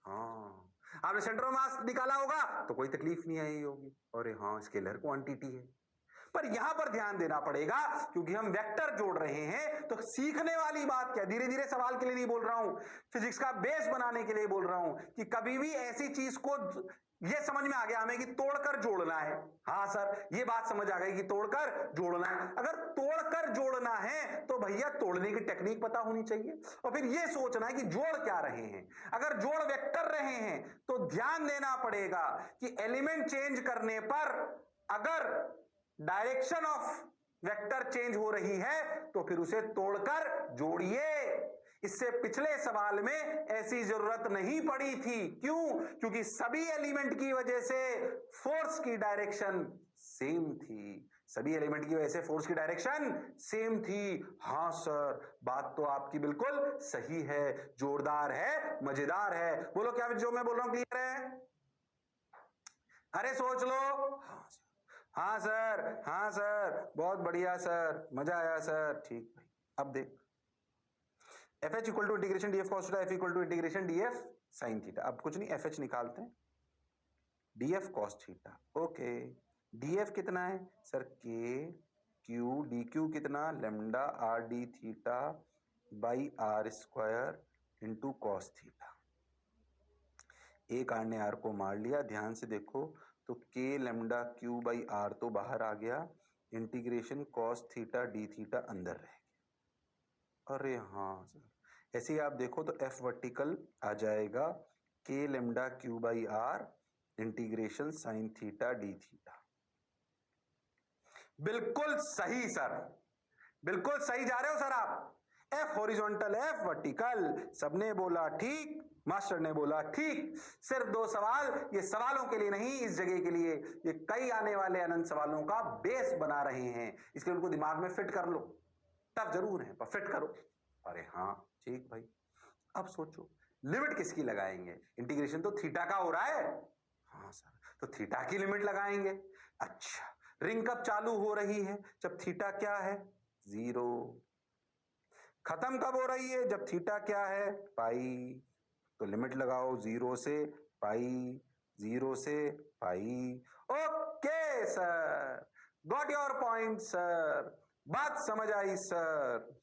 Speaker 1: हाँ, आपने सेंटर ऑफ मास निकाला होगा तो कोई तकलीफ नहीं आई होगी। अरे हाँ, स्केलर क्वांटिटी है। पर यहां पर ध्यान देना पड़ेगा, क्योंकि हम वेक्टर जोड़ रहे हैं। तो सीखने वाली बात क्या, धीरे धीरे सवाल के लिए नहीं बोल रहा हूं, फिजिक्स का बेस बनाने के लिए बोल रहा हूं, कि कभी भी ऐसी चीज को, ये समझ में आ गया हमें कि तोड़कर जोड़ना है। हाँ सर, ये बात समझ आ गई कि तोड़कर जोड़ना है। अगर तोड़कर जोड़ना है तो भैया तोड़ने की टेक्निक पता होनी चाहिए, और फिर ये सोचना है कि जोड़ क्या रहे हैं। अगर जोड़ वेक्टर रहे हैं तो ध्यान देना पड़ेगा कि एलिमेंट चेंज करने पर अगर डायरेक्शन ऑफ वेक्टर चेंज हो रही है तो फिर उसे तोड़कर जोड़िए। इससे पिछले सवाल में ऐसी जरूरत नहीं पड़ी थी। क्यों? क्योंकि सभी एलिमेंट की वजह से फोर्स की डायरेक्शन सेम थी। सभी एलिमेंट की वजह से फोर्स की डायरेक्शन सेम थी। हां सर, बात तो आपकी बिल्कुल सही है, जोरदार है, मजेदार है। बोलो क्या जो मैं बोल रहा हूं क्लियर है? अरे सोच लो। हाँ सर, हाँ सर, बहुत बढ़िया सर, मजा आया सर। ठीक भाई, अब देख F H equal to integration D F cos theta, F equal to integration D F sine theta. अब कुछ नहीं, एफ एच निकालते हैं, D F cos theta. Okay, D F कितना है sir? K Q, D Q कितना? Lambda R D theta by R square into cos theta. एक R ने आर को मार लिया, ध्यान से देखो तो के लेमडा क्यू बाई आर तो बाहर आ गया, integration cos theta D theta अंदर रह गया। अरे हाँ सर, ऐसे ही आप देखो तो एफ वर्टिकल आ जाएगा K lambda Q by R integration sine theta D theta. बिल्कुल सही सर, बिल्कुल सही जा रहे हो सर आप। एफ हॉरिजॉन्टल, एफ वर्टिकल, सबने बोला ठीक, मास्टर ने बोला ठीक। सिर्फ 2 सवाल, ये सवालों के लिए नहीं, इस जगह के लिए, ये कई आने वाले अनंत सवालों का बेस बना रहे हैं, इसलिए उनको दिमाग में फिट कर लो। टफ जरूर है पर फिट करो। अरे हाँ ठीक भाई, अब सोचो लिमिट किसकी लगाएंगे? इंटीग्रेशन तो थीटा का हो रहा है। हाँ सर, तो थीटा की लिमिट लगाएंगे। अच्छा, रिंग कब चालू हो रही है? जब थीटा क्या है? 0। खत्म कब हो रही है? जब थीटा क्या है? पाई। तो लिमिट लगाओ 0 से पाई, 0 से pi. Okay sir, got your point sir, बात समझ आई सर।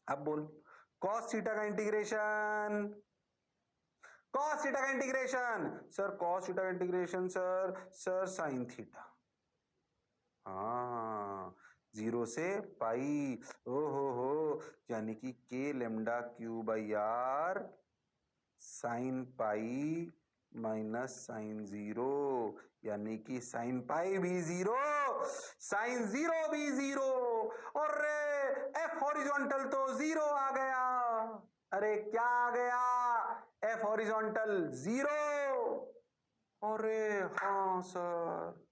Speaker 1: अब बोल, कॉस थीटा का इंटीग्रेशन, कॉस थीटा का इंटीग्रेशन सर, कॉस थीटा का इंटीग्रेशन सर साइन थीटा। हाँ, 0 से पाई। ओ हो, यानी कि K lambda Q by R sine pi minus sine 0, यानी कि साइन पाई भी 0, साइन 0 भी 0। और एफ हॉरिजॉन्टल तो 0 आ गया। अरे क्या आ गया? F horizontal 0। अरे हाँ सर,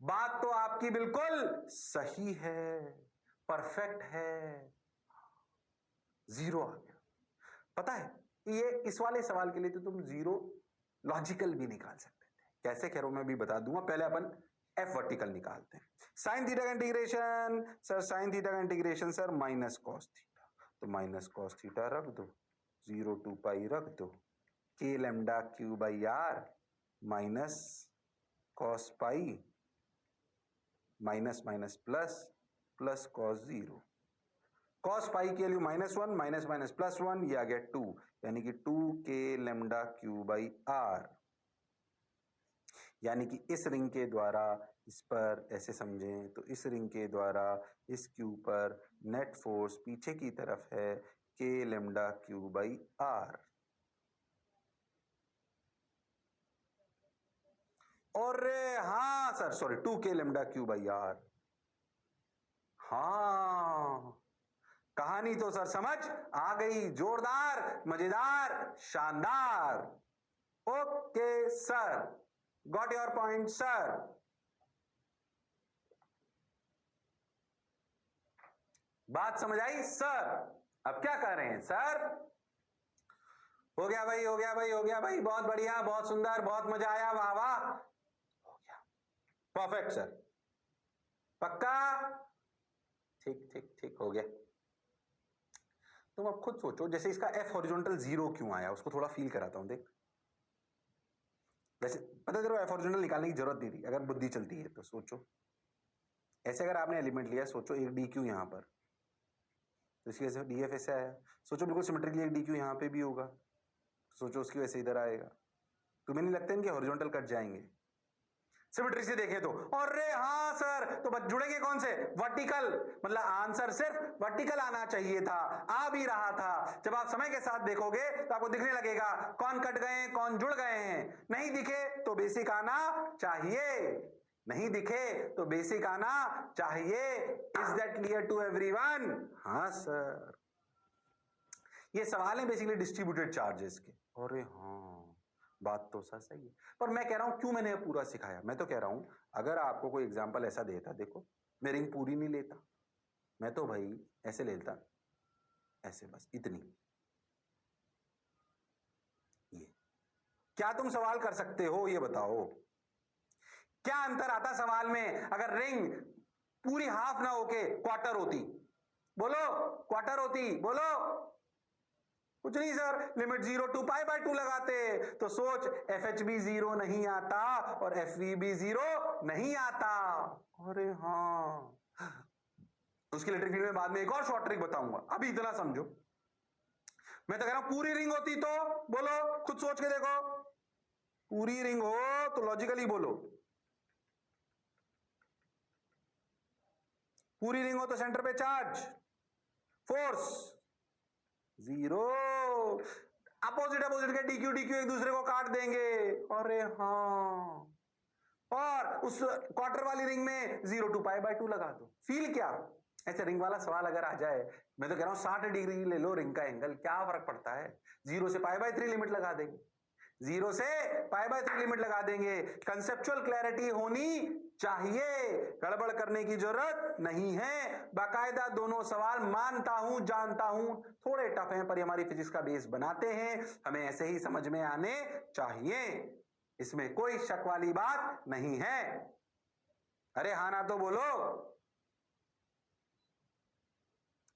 Speaker 1: बात तो आपकी बिल्कुल सही है, परफेक्ट है, 0 आ गया। पता है, ये इस वाले सवाल के लिए तो तुम 0 लॉजिकल भी निकाल सकते थे। कैसे कह रहा हूं मैं भी बता दूंगा, पहले अपन एफ वर्टिकल निकालते हैं। साइन थीटा का इंटीग्रेशन सर, साइन थीटा का integration sir minus cos theta, तो माइनस कॉस थीटा रख दो, 0 टू पाई रख दो, K lambda Q by R minus cos pi minus minus plus plus cos 0। Cos pi की value -1, minus minus plus 1, ये आ गया 2, यानी कि 2 के लेमडा क्यू बाई आर। यानी कि इस रिंग के द्वारा, इस पर ऐसे समझें तो इस रिंग के द्वारा इस क्यू पर नेट फोर्स पीछे की तरफ है के लेमडा क्यू बाई आर। और हाँ सर, सॉरी, 2 के लेमडा क्यू बाई आर। हाँ, कहानी तो सर समझ आ गई, जोरदार, मजेदार, शानदार। Okay sir, got your point sir. बात समझ आई सर? अब क्या कर रहे हैं सर? हो गया भाई, हो गया भाई, हो गया भाई, बहुत बढ़िया, बहुत सुंदर, बहुत मजा आया, वाह वाह, हो गया, परफेक्ट सर, पक्का? ठीक ठीक ठीक, हो गया। तुम अब खुद सोचो, जैसे इसका एफ हॉरिजॉन्टल 0 क्यों आया, उसको थोड़ा फील कराता हूं, देख। वैसे पता तेरे को एफ हॉरिजॉन्टल निकालने की जरूरत नहीं थी, अगर बुद्धि चलती है तो सोचो। ऐसे अगर आपने एलिमेंट लिया, सोचो एक डी क्यू यहां पर, तो इसकी वजह से डी एफ ऐसे आया। सोचो बिल्कुल सिमेट्रिकली एक डी क्यू यहां पे भी होगा, सोचो उसकी वजह से इधर आएगा। तुम्हें नहीं लगता इनके हॉरिजॉन्टल कट जाएंगे? सिमेट्री से देखें तो। अरे हाँ सर, तो बस जुड़ेंगे कौन से? वर्टिकल। मतलब आंसर सिर्फ वर्टिकल आना चाहिए था, आ भी रहा था। जब आप समय के साथ देखोगे तो आपको दिखने लगेगा कौन कट गए कौन जुड़ गए हैं। नहीं दिखे तो बेसिक आना चाहिए, नहीं दिखे तो बेसिक आना चाहिए। Is that clear to everyone? हाँ सर। ये सवाल है बेसिकली डिस्ट्रीब्यूटेड चार्जेस के। अरे हाँ, बात तो सर सही है, पर मैं कह रहा हूं क्यों मैंने ये पूरा सिखाया। मैं तो कह रहा हूं अगर आपको कोई एग्जांपल ऐसा देता, देखो मैं रिंग पूरी नहीं लेता, मैं तो भाई ऐसे लेता, ऐसे बस इतनी। ये क्या तुम सवाल कर सकते हो? ये बताओ क्या अंतर आता सवाल में अगर रिंग पूरी हाफ ना होके क्वार्टर होती? बोलो, क्वार्टर होती, बोलो। कुछ नहीं sir, limit 0 to pi by 2 लगाते तो सोच एफ एच भी 0 नहीं आता और एफ वी भी 0 नहीं आता। अरे हाँ, उसकी इलेक्ट्रिक फील्ड में बाद में एक और शॉर्ट ट्रिक बताऊंगा, अभी इतना समझो। मैं तो कह रहा हूं पूरी रिंग होती तो बोलो, खुद सोच के देखो। पूरी रिंग हो तो लॉजिकली बोलो, पूरी रिंग हो तो सेंटर पे चार्ज, फोर्स 0, अपोजिट अपोजिट के डीक्यू डीक्यू एक दूसरे को काट देंगे। अरे हाँ, और उस क्वार्टर वाली रिंग में 0 टू पाई बाय 2 लगा दो। फील क्या? ऐसे रिंग वाला सवाल अगर आ जाए, मैं तो कह रहा हूं 60 डिग्री ले लो रिंग का एंगल, क्या फर्क पड़ता है? 0 से पाई बाय 3 लिमिट लगा देंगे, 0 से पाई बाय 3 लिमिट लगा देंगे। कंसेप्चुअल क्लैरिटी होनी चाहिए, गड़बड़ करने की जरूरत नहीं है। बाकायदा दोनों सवाल मानता हूं, जानता हूं थोड़े टफ हैं, पर हमारी फिजिक्स का बेस बनाते हैं, हमें ऐसे ही समझ में आने चाहिए, इसमें कोई शक वाली बात नहीं है। अरे हाँ ना तो बोलो,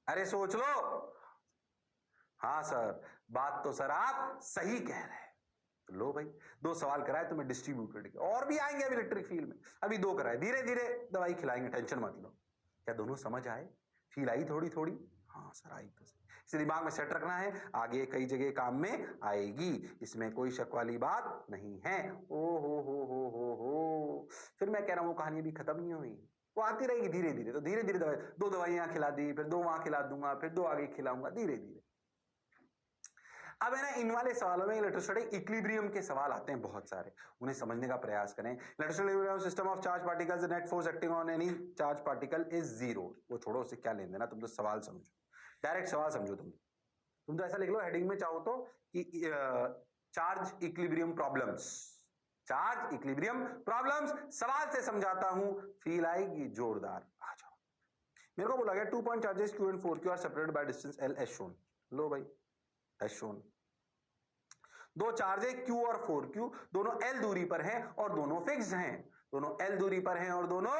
Speaker 1: अरे सोच लो। हाँ सर, बात तो सर आप सही कह रहे हैं। तो लो भाई, 2 सवाल कराए तुम्हें डिस्ट्रीब्यूटेड के, और भी आएंगे अभी इलेक्ट्रिक फील्ड में, अभी 2 कराए, धीरे धीरे दवाई खिलाएंगे, टेंशन मत लो। क्या दोनों समझ आए? फील आई थोड़ी थोड़ी? हाँ सर आई तो सही। इसे दिमाग में सेट रखना है, आगे कई जगह काम में आएगी, इसमें कोई शक वाली बात नहीं है। ओ हो, फिर मैं कह रहा हूं वो कहानी भी खत्म नहीं हुई, वो आती रहेगी धीरे धीरे। तो धीरे धीरे दवाई, 2 दवाइयां खिला दी, फिर 2 वहां खिला दूंगा, फिर 2 आगे खिलाऊंगा, धीरे धीरे। अब है ना, इन वाले सवालों में इलेक्ट्रोस्टैटिक इक्विलिब्रियम के सवाल आते हैं बहुत सारे, उन्हें समझने का प्रयास करें। Electrostatic system of charge particles, net force acting on any charge particle is 0। वो छोड़ो, उससे क्या लेन देना, तुम तो सवाल समझो, डायरेक्ट सवाल समझो। तुम तो ऐसा लिख लो हेडिंग में चाहो तो कि charge equilibrium problems, charge equilibrium problems, सवाल से समझाता हूं, फील आएगी जोरदार। आ जाओ, मेरे को बोला गया 2 point charges Q and 4Q are separated by distance L as shown. लो भाई, एज शोन, 2 चार्ज है Q और 4Q, दोनों L दूरी पर हैं और दोनों फिक्स्ड हैं, दोनों L दूरी पर हैं और दोनों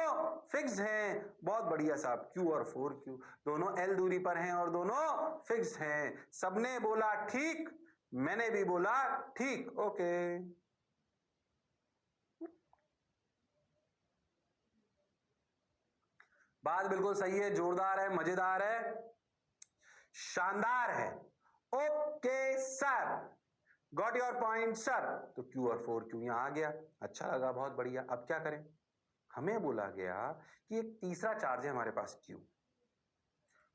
Speaker 1: फिक्स्ड हैं। बहुत बढ़िया साहब, Q और 4Q दोनों L दूरी पर हैं और दोनों फिक्स्ड हैं। सबने बोला ठीक, मैंने भी बोला ठीक, ओके। बात बिल्कुल सही है, जोरदार है, मजेदार है, शानदार है। Okay sir, got your point sir. तो Q और 4Q यहां आ गया, अच्छा लगा, बहुत बढ़िया। अब क्या करें? हमें बोला गया कि एक तीसरा चार्ज है हमारे पास Q,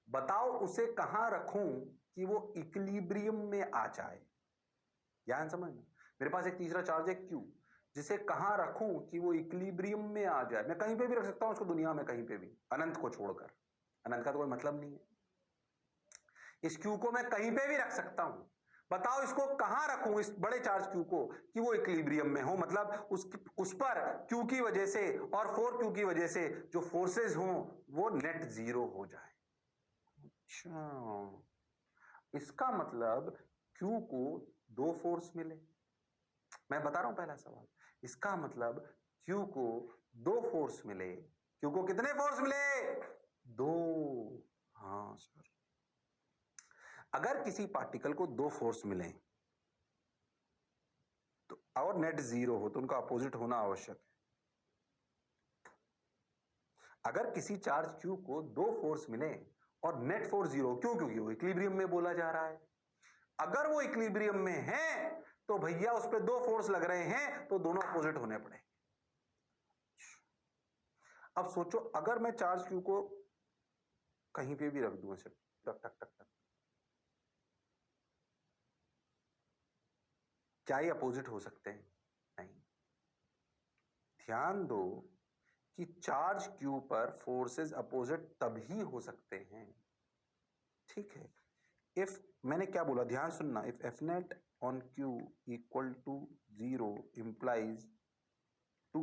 Speaker 1: बताओ उसे कहां रखूं कि वो इक्विलिब्रियम में आ जाए। ध्यान समझना, मेरे पास एक तीसरा चार्ज है Q, जिसे कहां रखूं कि वो इक्विलिब्रियम में आ जाए। मैं कहीं पे भी रख सकता हूं उसको, दुनिया में कहीं पे भी, अनंत को छोड़कर। अनंत का तो कोई मतलब नहीं है, इस Q को मैं कहीं पे भी रख सकता हूं। बताओ इसको कहां रखूं, इस बड़े चार्ज Q को, कि वो इक्विलिब्रियम में हो, मतलब उस पर Q की वजह से और 4Q की वजह से जो फोर्सेस हों वो नेट 0 हो जाए। अच्छा, इसका मतलब Q को 2 फोर्स मिले। मैं बता रहा हूं पहला सवाल, इसका मतलब Q को 2 फोर्स मिले। Q को कितने फोर्स मिले? 2। हाँ सर, अगर किसी पार्टिकल को 2 फोर्स मिले तो और नेट 0 हो तो उनका अपोजिट होना आवश्यक है। अगर किसी चार्ज Q को 2 फोर्स मिले और नेट फोर्स 0, क्यों? क्योंकि वो इक्विलिब्रियम में बोला जा रहा है। अगर वो इक्विलिब्रियम में है तो भैया उस पर 2 फोर्स लग रहे हैं तो दोनों अपोजिट होने पड़े। अब सोचो अगर मैं चार्ज क्यू को कहीं पे भी रख दूं ऐसे टक टक टक टक, क्या ये अपोजिट हो सकते हैं? नहीं। ध्यान दो कि चार्ज क्यू पर फोर्सेस अपोजिट तभी हो सकते हैं, ठीक है, इफ, मैंने क्या बोला ध्यान सुनना, if F net on Q equal to 0 implies two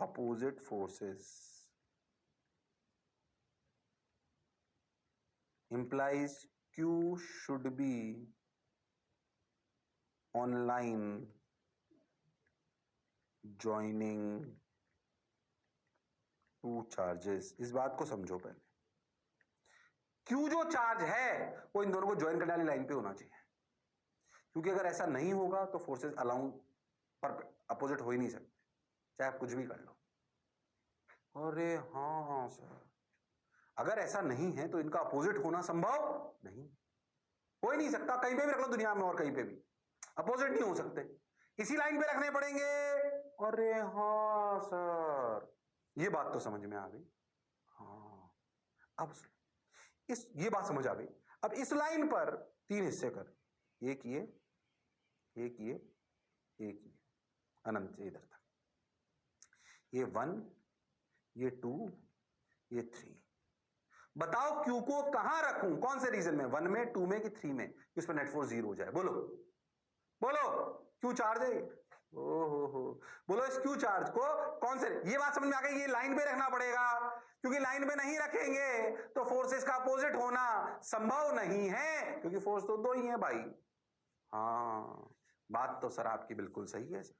Speaker 1: opposite forces, implies Q should be on line joining two charges। इस बात को समझो पहले, Q जो चार्ज है वो इन दोनों को ज्वाइन करने वाली लाइन पे होना चाहिए, क्योंकि अगर ऐसा नहीं होगा तो फोर्सेस अलाउ पर अपोजिट हो ही नहीं सकते, चाहे आप कुछ भी कर लो। अरे हाँ सर, अगर ऐसा नहीं है तो इनका अपोजिट होना संभव नहीं, हो ही नहीं सकता, कहीं पे भी रख लो दुनिया में और कहीं पे भी अपोजिट नहीं हो सकते, इसी लाइन पे रखने पड़ेंगे। अरे हाँ सर, ये बात तो समझ में आ गई। हाँ, अब ये बात समझ आ गई। अब इस लाइन पर 3 हिस्से कर, एक ये, एक ये, एक ये, अनंत से इधर तक, ये 1, ये 2, ये 3। बताओ क्यू को कहां रखूं, कौन से रीजन में, 1 में, 2 में कि 3 में, कि उसमें नेट फोर्स 0 हो जाए? बोलो बोलो, क्यू चार्ज है, हो, बोलो इस क्यू चार्ज को कौन से, ये बात समझ में आ गई, ये लाइन पे रखना पड़ेगा, क्योंकि लाइन पे नहीं रखेंगे तो फोर्सेस का अपोजिट होना संभव नहीं है, क्योंकि फोर्स तो 2 ही है भाई। हाँ, बात तो सर आपकी बिल्कुल सही है सर,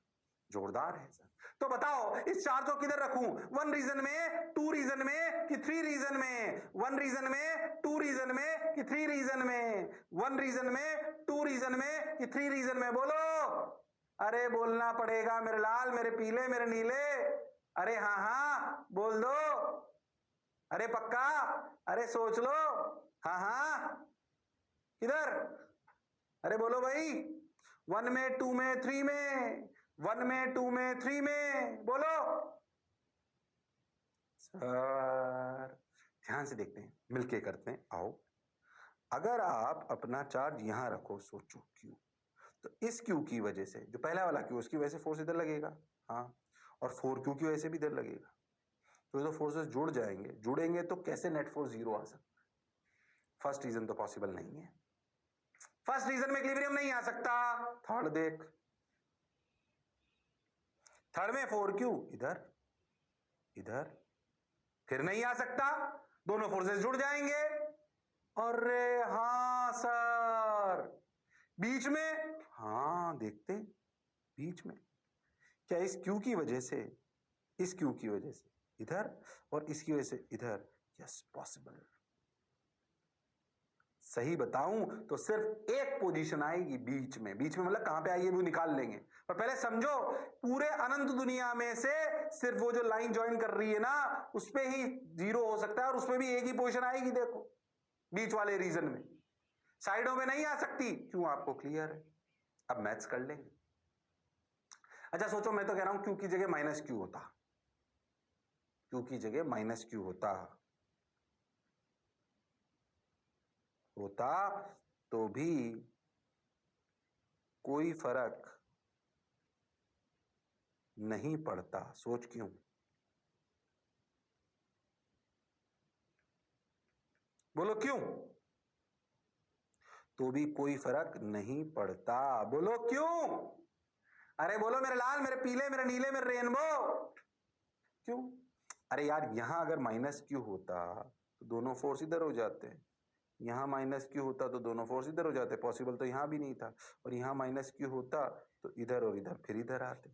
Speaker 1: जोरदार है सर। तो बताओ इस चार्ज को किधर रखूं, 1 रीजन में, 2 रीजन में कि 3 रीजन में, 1 रीजन में, 2 रीजन में कि 3 रीजन में, 1 रीजन में, 2 रीजन में कि 3 रीजन में? बोलो, अरे बोलना पड़ेगा मेरे लाल, मेरे पीले, मेरे नीले, अरे हाँ हाँ बोल दो, अरे पक्का, अरे सोच लो, हाँ हाँ, किधर, अरे बोलो भाई, 1 में, 2 में, 3 में, 1 में, 2 में, 3 में, बोलो सर। ध्यान से देखते हैं, मिलके करते हैं, आओ। अगर आप अपना चार्ज यहां रखो, सोचो क्यू, तो इस क्यू की वजह से, जो पहला वाला क्यू, उसकी वजह से फोर्स इधर लगेगा, हाँ, और 4 क्यू की वजह से भी इधर लगेगा, तो ये तो फोर्सेस जुड़ जाएंगे, जुड़ेंगे तो कैसे नेट फोर्स 0 आ सकता है? फर्स्ट रीजन तो पॉसिबल नहीं है, फर्स्ट रीजन में इक्विलिब्रियम नहीं आ सकता। थर्ड देख, थर्ड में 4Q इधर, इधर, फिर नहीं आ सकता, दोनों फोर्सेस जुड़ जाएंगे। अरे हाँ सर, बीच में, हाँ देखते हैं, बीच में क्या इस Q की वजह से, इस Q की वजह से इधर, और इसकी वजह से इधर, यस पॉसिबल। सही बताऊं तो सिर्फ एक पोजीशन आएगी बीच में, बीच में मतलब कहां पे आएगी वो निकाल लेंगे, पर पहले समझो पूरे अनंत दुनिया में से सिर्फ वो जो लाइन ज्वाइन कर रही है ना, उस पे ही 0 हो सकता है, और उसमें भी एक ही पोजीशन आएगी, देखो बीच वाले रीजन में, साइडों में नहीं आ सकती। क्यों, आपको क्लियर है? अब मैथ्स कर लेंगे। अच्छा सोचो, मैं तो कह रहा हूं क्यू की जगह माइनस क्यू होता, क्यू की जगह माइनस क्यू होता तो भी कोई फर्क नहीं पड़ता। सोच क्यों? बोलो क्यों? तो भी कोई फर्क नहीं पड़ता, बोलो क्यों? अरे बोलो मेरे लाल, मेरे पीले, मेरे नीले, मेरे रेनबो, क्यों? अरे यार यहां अगर माइनस क्यू होता तो दोनों फोर्स इधर हो जाते हैं, यहां माइनस क्यू होता तो दोनों फोर्स इधर हो जाते, पॉसिबल तो यहां भी नहीं था, और यहां माइनस क्यू होता तो इधर और इधर फिर इधर आते।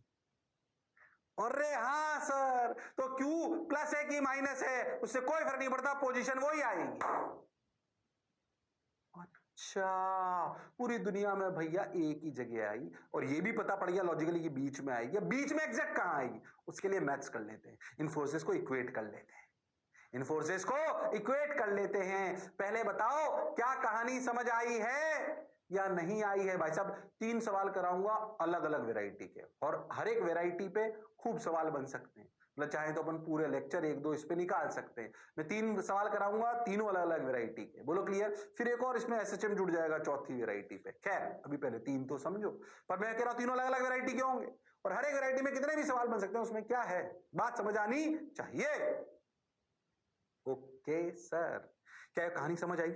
Speaker 1: अरे हाँ सर, तो क्यू प्लस है कि माइनस है उससे कोई फर्क नहीं पड़ता, पोजीशन वही आएगी। अच्छा, पूरी दुनिया में भैया एक ही जगह आई, और ये भी पता पड़ गया लॉजिकली कि बीच में आएगी, बीच में एग्जैक्ट कहां आएगी, उसके लिए मैथ्स कर लेते हैं, इन फोर्सेस को इक्वेट कर लेते हैं, इन फोर्सेस को इक्वेट कर लेते हैं। पहले बताओ क्या कहानी समझ आई है या नहीं आई है? भाई साहब 3 सवाल कराऊंगा अलग अलग वेराइटी के, और हर एक वेराइटी पे खूब सवाल बन सकते हैं, मतलब चाहे तो अपन पूरे लेक्चर एक दो इस पे निकाल सकते हैं। मैं 3 सवाल कराऊंगा, तीनों अलग अलग वैरायटी के, बोलो क्लियर। फिर एक और इसमें एसएचएम जुड़ जाएगा चौथी वैरायटी पे। खैर अभी पहले 3 तो समझो, पर मैं कह रहा हूं तीनों अलग अलग वैरायटी के होंगे और हर एक वैरायटी में कितने भी सवाल बन सकते हैं, उसमें क्या है, बात समझ आनी चाहिए। ओके सर, क्या कहानी समझ आई?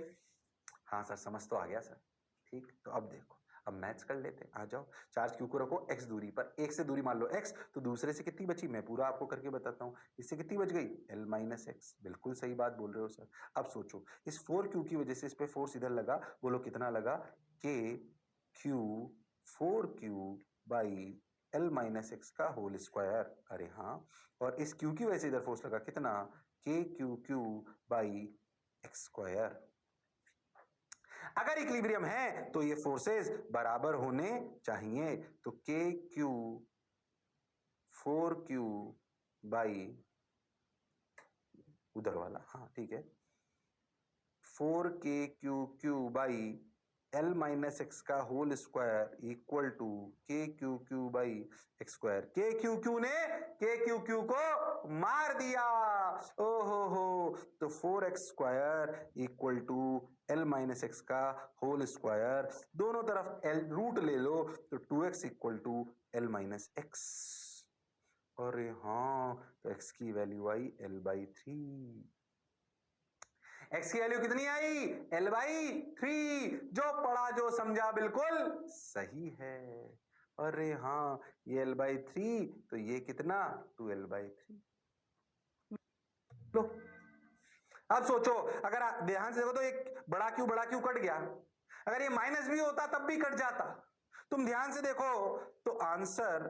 Speaker 1: हाँ सर समझ तो आ गया सर। ठीक, तो अब देखो, अब मैथ्स कर लेते हैं। आ जाओ, चार्ज क्यू को रखो x दूरी पर, एक से दूरी मान लो x, तो दूसरे से कितनी बची मैं पूरा आपको करके बताता हूँ। इससे कितनी बच गई l माइनस एक्स। बिल्कुल सही बात बोल रहे हो सर। अब सोचो इस 4q की वजह से इस पे फोर्स इधर लगा, बोलो कितना लगा, k q 4q by l minus X का होल स्क्वायर। अरे हाँ, और इस q की वजह से इधर फोर्स लगा कितना, k q q by X square. अगर इक्विलिब्रियम है तो ये फोर्सेस बराबर होने चाहिए, तो के क्यू 4q बाई उधर वाला, हाँ ठीक है, 4k by l minus X का whole square equal to k by X square. k ने k को मार दिया, ओहो हो, तो 4x square equal to l minus X का होल स्क्वायर, दोनों तरफ l रूट ले लो तो 2x equal to l minus X. अरे हाँ, तो x की वैल्यू आई l/3। x की वैल्यू कितनी आई, l/3। जो पढ़ा जो समझा बिल्कुल सही है। अरे हाँ, ये l/3 तो ये कितना 2l/3। लो अब सोचो, अगर आप ध्यान से देखो तो एक बड़ा क्यू कट गया, अगर ये माइनस भी होता तब भी कट जाता। तुम ध्यान से देखो तो answer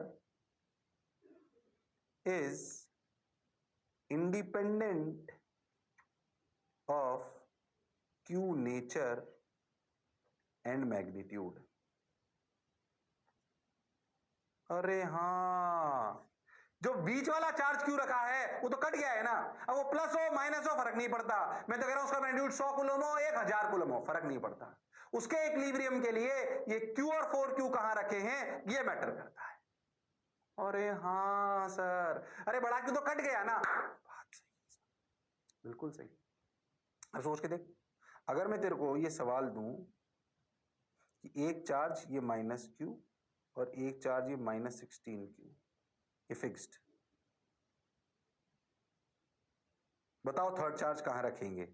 Speaker 1: is independent of Q nature and magnitude. अरे हाँ, जो बीच वाला चार्ज क्यों रखा है वो तो कट गया है ना, अब वो प्लस हो माइनस हो फर्क नहीं पड़ता। मैं तो कह रहा हूं उसका मैग्नीट्यूड 100 कूलम हो 1000 कूलम हो फर्क नहीं पड़ता। उसके इक्विलिब्रियम के लिए ये Q और 4Q कहां रखे हैं ये मैटर करता है। अरे हाँ सर, अरे बड़ा Q तो कट गया ना, बात सही, बिल्कुल सही। अब सोच के देख, अगर मैं तेरे को ये सवाल दूं कि एक चार्ज ये -Q और एक चार्ज ये -16Q, ये फिक्स्ड, बताओ थर्ड चार्ज कहां रखेंगे?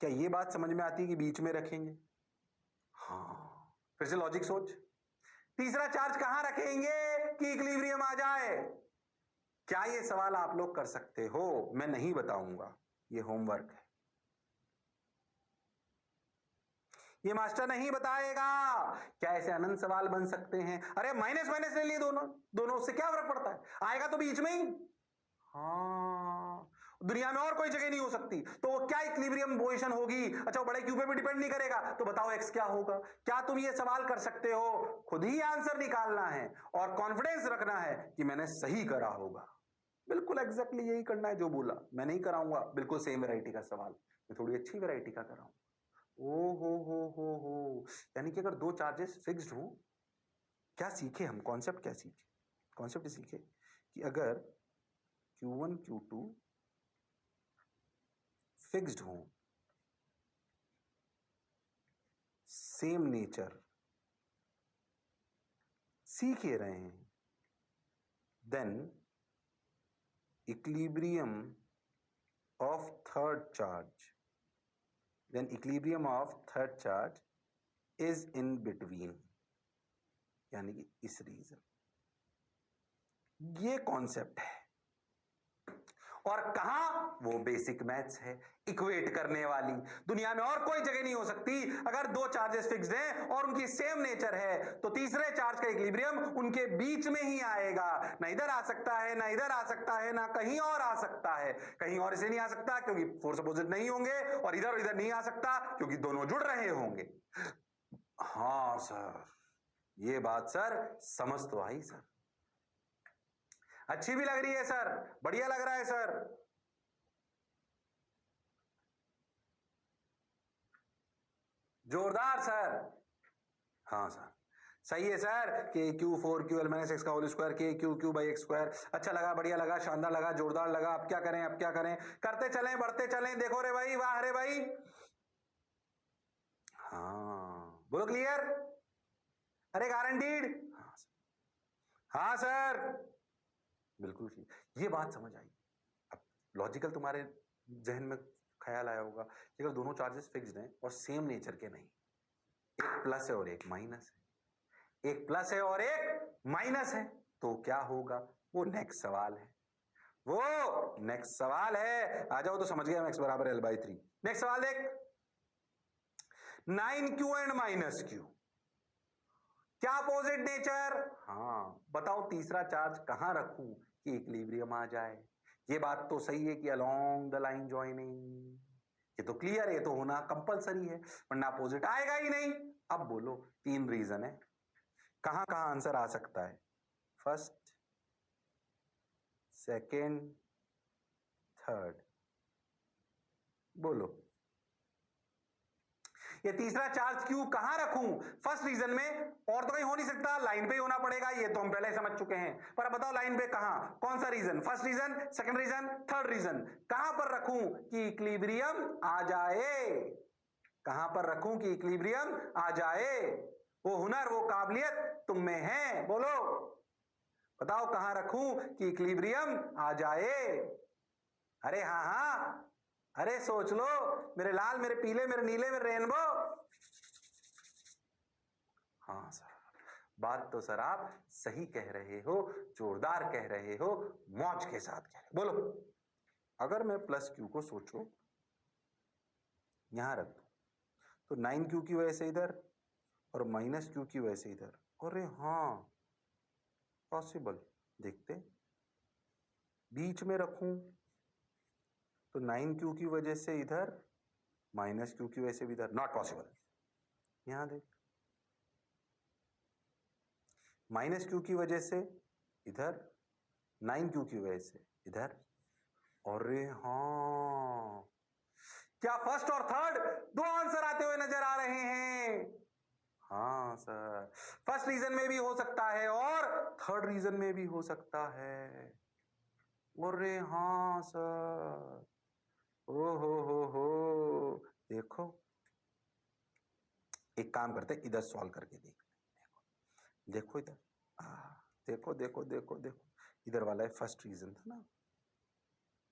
Speaker 1: क्या ये बात समझ में आती है कि बीच में रखेंगे? हाँ, फिर से लॉजिक सोच, तीसरा चार्ज कहां रखेंगे कि इक्विलिब्रियम आ जाए? क्या ये सवाल आप लोग कर सकते हो? मैं नहीं बताऊंगा, ये होमवर्क है, ये मास्टर नहीं बताएगा। क्या ऐसे अनंत सवाल बन सकते हैं? अरे माइनस माइनस ले लिए दोनों दोनों, उससे क्या फर्क पड़ता है, आएगा तो बीच में ही। हाँ, दुनिया में और कोई जगह नहीं हो सकती, तो वो क्या इक्विलिब्रियम पोजीशन होगी? अच्छा वो बड़े क्यू पे भी डिपेंड नहीं करेगा, तो बताओ एक्स क्या होगा? क्या तुम ये सवाल कर सकते हो? खुद ही आंसर निकालना है और कॉन्फिडेंस रखना है कि मैंने सही करा होगा। बिल्कुल एग्जैक्टली यही करना है जो बोला। मैं नहीं कराऊंगा बिल्कुल सेम वैरायटी का सवाल, मैं थोड़ी अच्छी वैरायटी का कराऊंगा। ओ हो, यानी कि अगर दो चार्जेस फिक्स्ड हो, क्या सीखे हम, कॉन्सेप्ट क्या सीखे? कॉन्सेप्ट सीखे कि अगर Q1 Q2 फिक्स्ड हो, सेम नेचर, सीख ही रहे हैं, then equilibrium of third charge, then equilibrium of third charge is in between, यानी कि इस रीजन। ये कॉन्सेप्ट है, और कहा वो बेसिक मैथ्स है, इक्वेट करने वाली। दुनिया में और कोई जगह नहीं हो सकती। अगर दो चार्जेस फिक्स्ड हैं और उनकी सेम नेचर है तो तीसरे चार्ज का इक्विलिब्रियम उनके बीच में ही आएगा, ना इधर आ सकता है ना इधर आ सकता है ना कहीं और आ सकता है। कहीं और इसे नहीं आ सकता क्योंकि फोर्स अपोजिट नहीं होंगे, और इधर इधर नहीं आ सकता क्योंकि दोनों जुड़ रहे होंगे। हाँ सर, ये बात सर समझ तो आई सर, अच्छी भी लग रही है सर, बढ़िया लग रहा है सर। जोरदार सर। हाँ सर, सही है sir, K Q 4QL minus X का होल स्क्वायर के क्यू बाई एक्स स्क्वायर। अच्छा लगा, बढ़िया लगा, शानदार लगा, जोरदार लगा। अब क्या करें, अब क्या करें, करते चलें, बढ़ते चलें। देखो रे भाई, वाह रे भाई, हाँ बोलो क्लियर, अरे गारंटीड, हाँ सर, बिल्कुल क्लियर। ये बात समझ आई। अब लॉजिकल तुम्हारे जहन में ख्याल आया होगा कि अगर दोनों चार्जेस फिक्स्ड हैं और सेम नेचर के नहीं, एक प्लस है और एक माइनस है, एक प्लस है और एक माइनस है, तो क्या होगा, वो नेक्स्ट सवाल है, वो नेक्स्ट सवाल है। आ जाओ, तो समझ गया, एक्स बराबर L/3। नेक्स्ट सवाल देख, 9Q एंड माइनस Q, क्या अपोजिट नेचर। हाँ बताओ, तीसरा चार्ज कहां रखूं कि इक्विलिब्रियम आ जाए। ये बात तो सही है कि अलोंग द लाइन ज्वाइनिंग, ये तो क्लियर है, ये तो होना कंपलसरी है, वरना अपोजिट आएगा ही नहीं। अब बोलो, तीन रीजन है, कहां कहां आंसर आ सकता है, फर्स्ट, सेकेंड, थर्ड, बोलो। ये तीसरा चार्ज क्यू कहां रखूं, फर्स्ट रीजन में, और तो कहीं हो नहीं सकता, लाइन पे ही होना पड़ेगा, ये तो हम पहले ही समझ चुके हैं। पर अब बताओ लाइन पे कहां, कौन सा region, first region, second region, third region, कहां पर रखूं कि इक्विलिब्रियम आ जाए, कहां पर रखूं कि इक्विलिब्रियम आ जाए। वो हुनर, वो काबिलियत तुम में है, बोलो बताओ कहां रखूं कि इक्विलिब्रियम आ जाए। अरे हाँ हाँ, अरे सोच लो, मेरे लाल, मेरे पीले, मेरे नीले, मेरे रेनबो। हाँ सर, बात तो सर आप सही कह रहे हो, जोरदार कह रहे हो, मौज के साथ कह रहे हो। बोलो, अगर मैं प्लस क्यू को सोचो यहां रख दू, तो 9Q की वजह से इधर और माइनस क्यू की वजह से इधर, अरे हाँ पॉसिबल, देखते, बीच में रखूं तो 9Q की वजह से इधर, माइनस क्यू की वजह से भी इधर, नॉट पॉसिबल। यहां देख, माइनस क्यू की वजह से इधर, 9Q की वजह से इधर, अरे हाँ, क्या फर्स्ट और थर्ड दो आंसर आते हुए नजर आ रहे हैं। हाँ सर, फर्स्ट रीजन में भी हो सकता है और थर्ड रीजन में भी हो सकता है। अरे हाँ सर, ओ हो, देखो एक काम करते, इधर सॉल्व करके देख, देखो इधर, देखो देखो देखो देखो, इधर वाला है फर्स्ट रीजन था ना,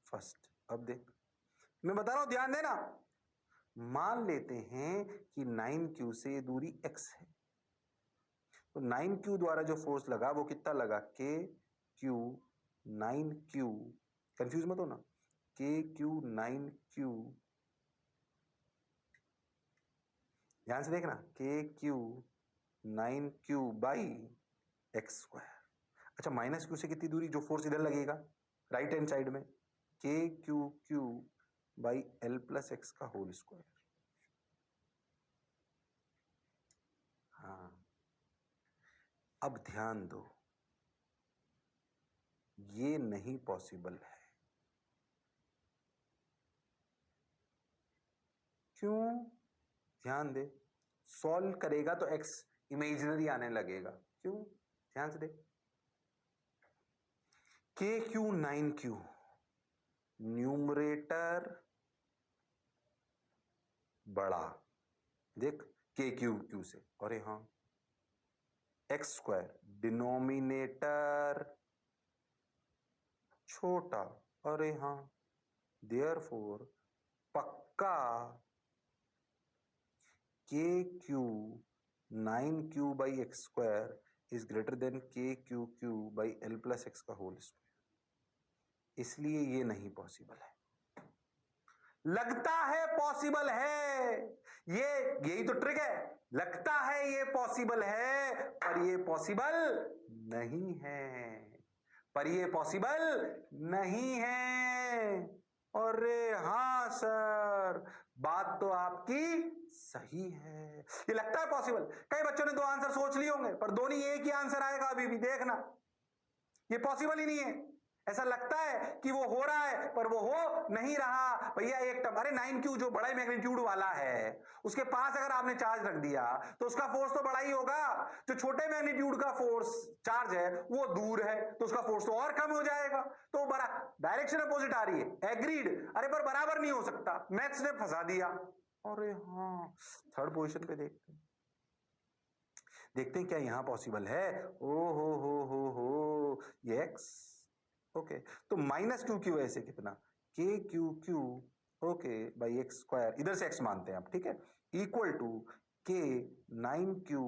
Speaker 1: फर्स्ट। अब देख, मैं बता रहा हूं, ध्यान देना, मान लेते हैं कि 9Q से दूरी x है, तो 9Q द्वारा जो फोर्स लगा वो कितना लगा, KQ 9Q, कंफ्यूज मत हो ना, KQ 9Q, ध्यान से देखना, KQ 9Q by X square. अच्छा, माइनस क्यू से कितनी दूरी, जो फोर्स इधर लगेगा राइट हैंड साइड में, KQ बाई L+x का होल स्क्वायर। हाँ, अब ध्यान दो, ये नहीं पॉसिबल है, क्यों, ध्यान दे, सॉल्व करेगा तो x इमेजिनरी आने लगेगा, क्यों, ध्यान से देख, KQ 9Q, न्यूमरेटर बड़ा, देख KQ से, अरे हाँ, एक्स स्क्वायर डिनोमिनेटर छोटा, अरे हाँ, देयरफॉर पक्का KQ 9Q by X square is greater than KQ by L+x का होल स्क्वायर, इसलिए ये नहीं पॉसिबल है। लगता है पॉसिबल है, ये यही तो ट्रिक है, लगता है ये पॉसिबल है पर ये पॉसिबल नहीं है, पर ये पॉसिबल नहीं है। अरे हाँ सर, बात तो आपकी सही है, ये लगता है पॉसिबल। कई बच्चों ने दो आंसर सोच लिए होंगे पर दोनों एक ही आंसर आएगा, अभी भी देखना, ये पॉसिबल ही नहीं है। ऐसा लगता है कि वो हो रहा है पर वो हो नहीं रहा भैया। एक टर्म, अरे 9q जो बड़ा मैग्नीट्यूड वाला है उसके पास अगर आपने चार्ज रख दिया तो उसका फोर्स तो बड़ा ही होगा। जो छोटे मैग्नीट्यूड का फोर्स चार्ज है वो दूर है तो उसका फोर्स तो और कम हो जाएगा। तो बड़ा डायरेक्शन अपोजिट आ रही है, एग्रीड। अरे पर बराबर नहीं हो सकता, मैथ्स ने फंसा दिया। अरे हाँ, थर्ड पोजीशन पे देखते हैं क्या यहां पॉसिबल है। ओ हो ये एक्स, ओके। तो माइनस क्यू की वजह से कितना, के Q Q, okay, by X square, इधर से एक्स मानते हैं आप, ठीक है, इक्वल टू के 9q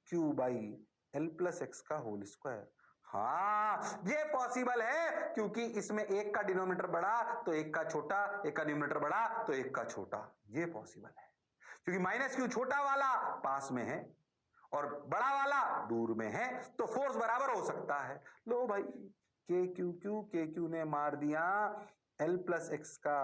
Speaker 1: Q by L plus X का होल स्क्वायर। हाँ ये पॉसिबल है क्योंकि इसमें एक का डिनोमिनेटर बड़ा तो एक का छोटा, एक का न्यूमरेटर बड़ा तो एक का छोटा, ये पॉसिबल है क्योंकि माइनस क्यू छोटा वाला पास में है और बड़ा वाला दूर में है तो फोर्स बराबर हो सकता है। लो भाई, के क्यू ने मार दिया एल प्लस एक्स का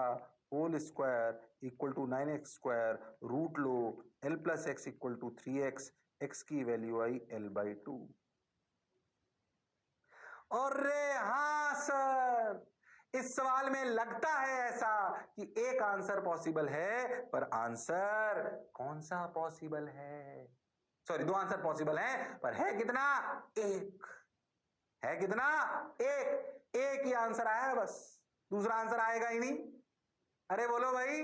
Speaker 1: whole square equal to 9x square, root लो L plus X equal to 3x, X की वैल्यू आई L/2। और हाँ सर, इस सवाल में लगता है ऐसा कि एक आंसर पॉसिबल है पर आंसर कौन सा पॉसिबल है, सॉरी दो आंसर पॉसिबल है पर है कितना, एक है कितना, एक ही आंसर आया है बस, दूसरा आंसर आएगा ही नहीं। अरे बोलो भाई,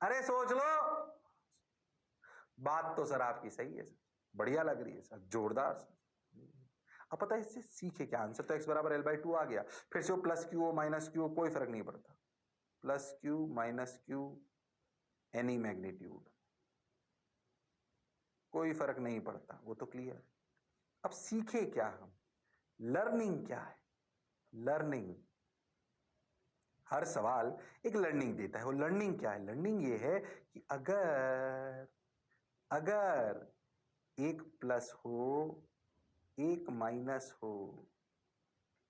Speaker 1: अरे सोच लो। बात तो सर आपकी सही है सर, बढ़िया लग रही है सर, जोरदार सर। अब पता है इससे सीखे क्या, आंसर तो x बराबर L/2 आ गया, फिर से वो प्लस क्यू हो माइनस क्यू हो कोई फर्क नहीं पड़ता, plus Q minus Q any magnitude कोई फर्क नहीं पड़ता, वो तो क्लियर है। अब सीखे क्या हम, लर्निंग क्या है, लर्निंग, हर सवाल एक लर्निंग देता है। वो लर्निंग क्या है, लर्निंग ये है कि अगर एक प्लस हो एक माइनस हो,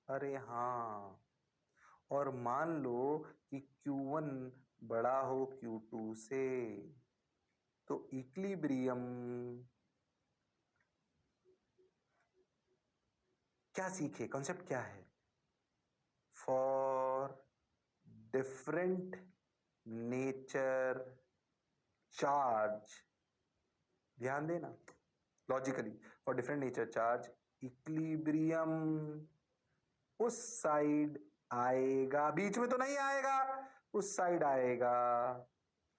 Speaker 1: अरे हाँ, और मान लो कि Q1 बड़ा हो Q2 से, तो इक्विलिब्रियम क्या सीखे, कॉन्सेप्ट क्या है, फॉर डिफरेंट नेचर चार्ज, ध्यान देना logically, for different nature charge equilibrium उस साइड आएगा, बीच में तो नहीं आएगा, उस साइड आएगा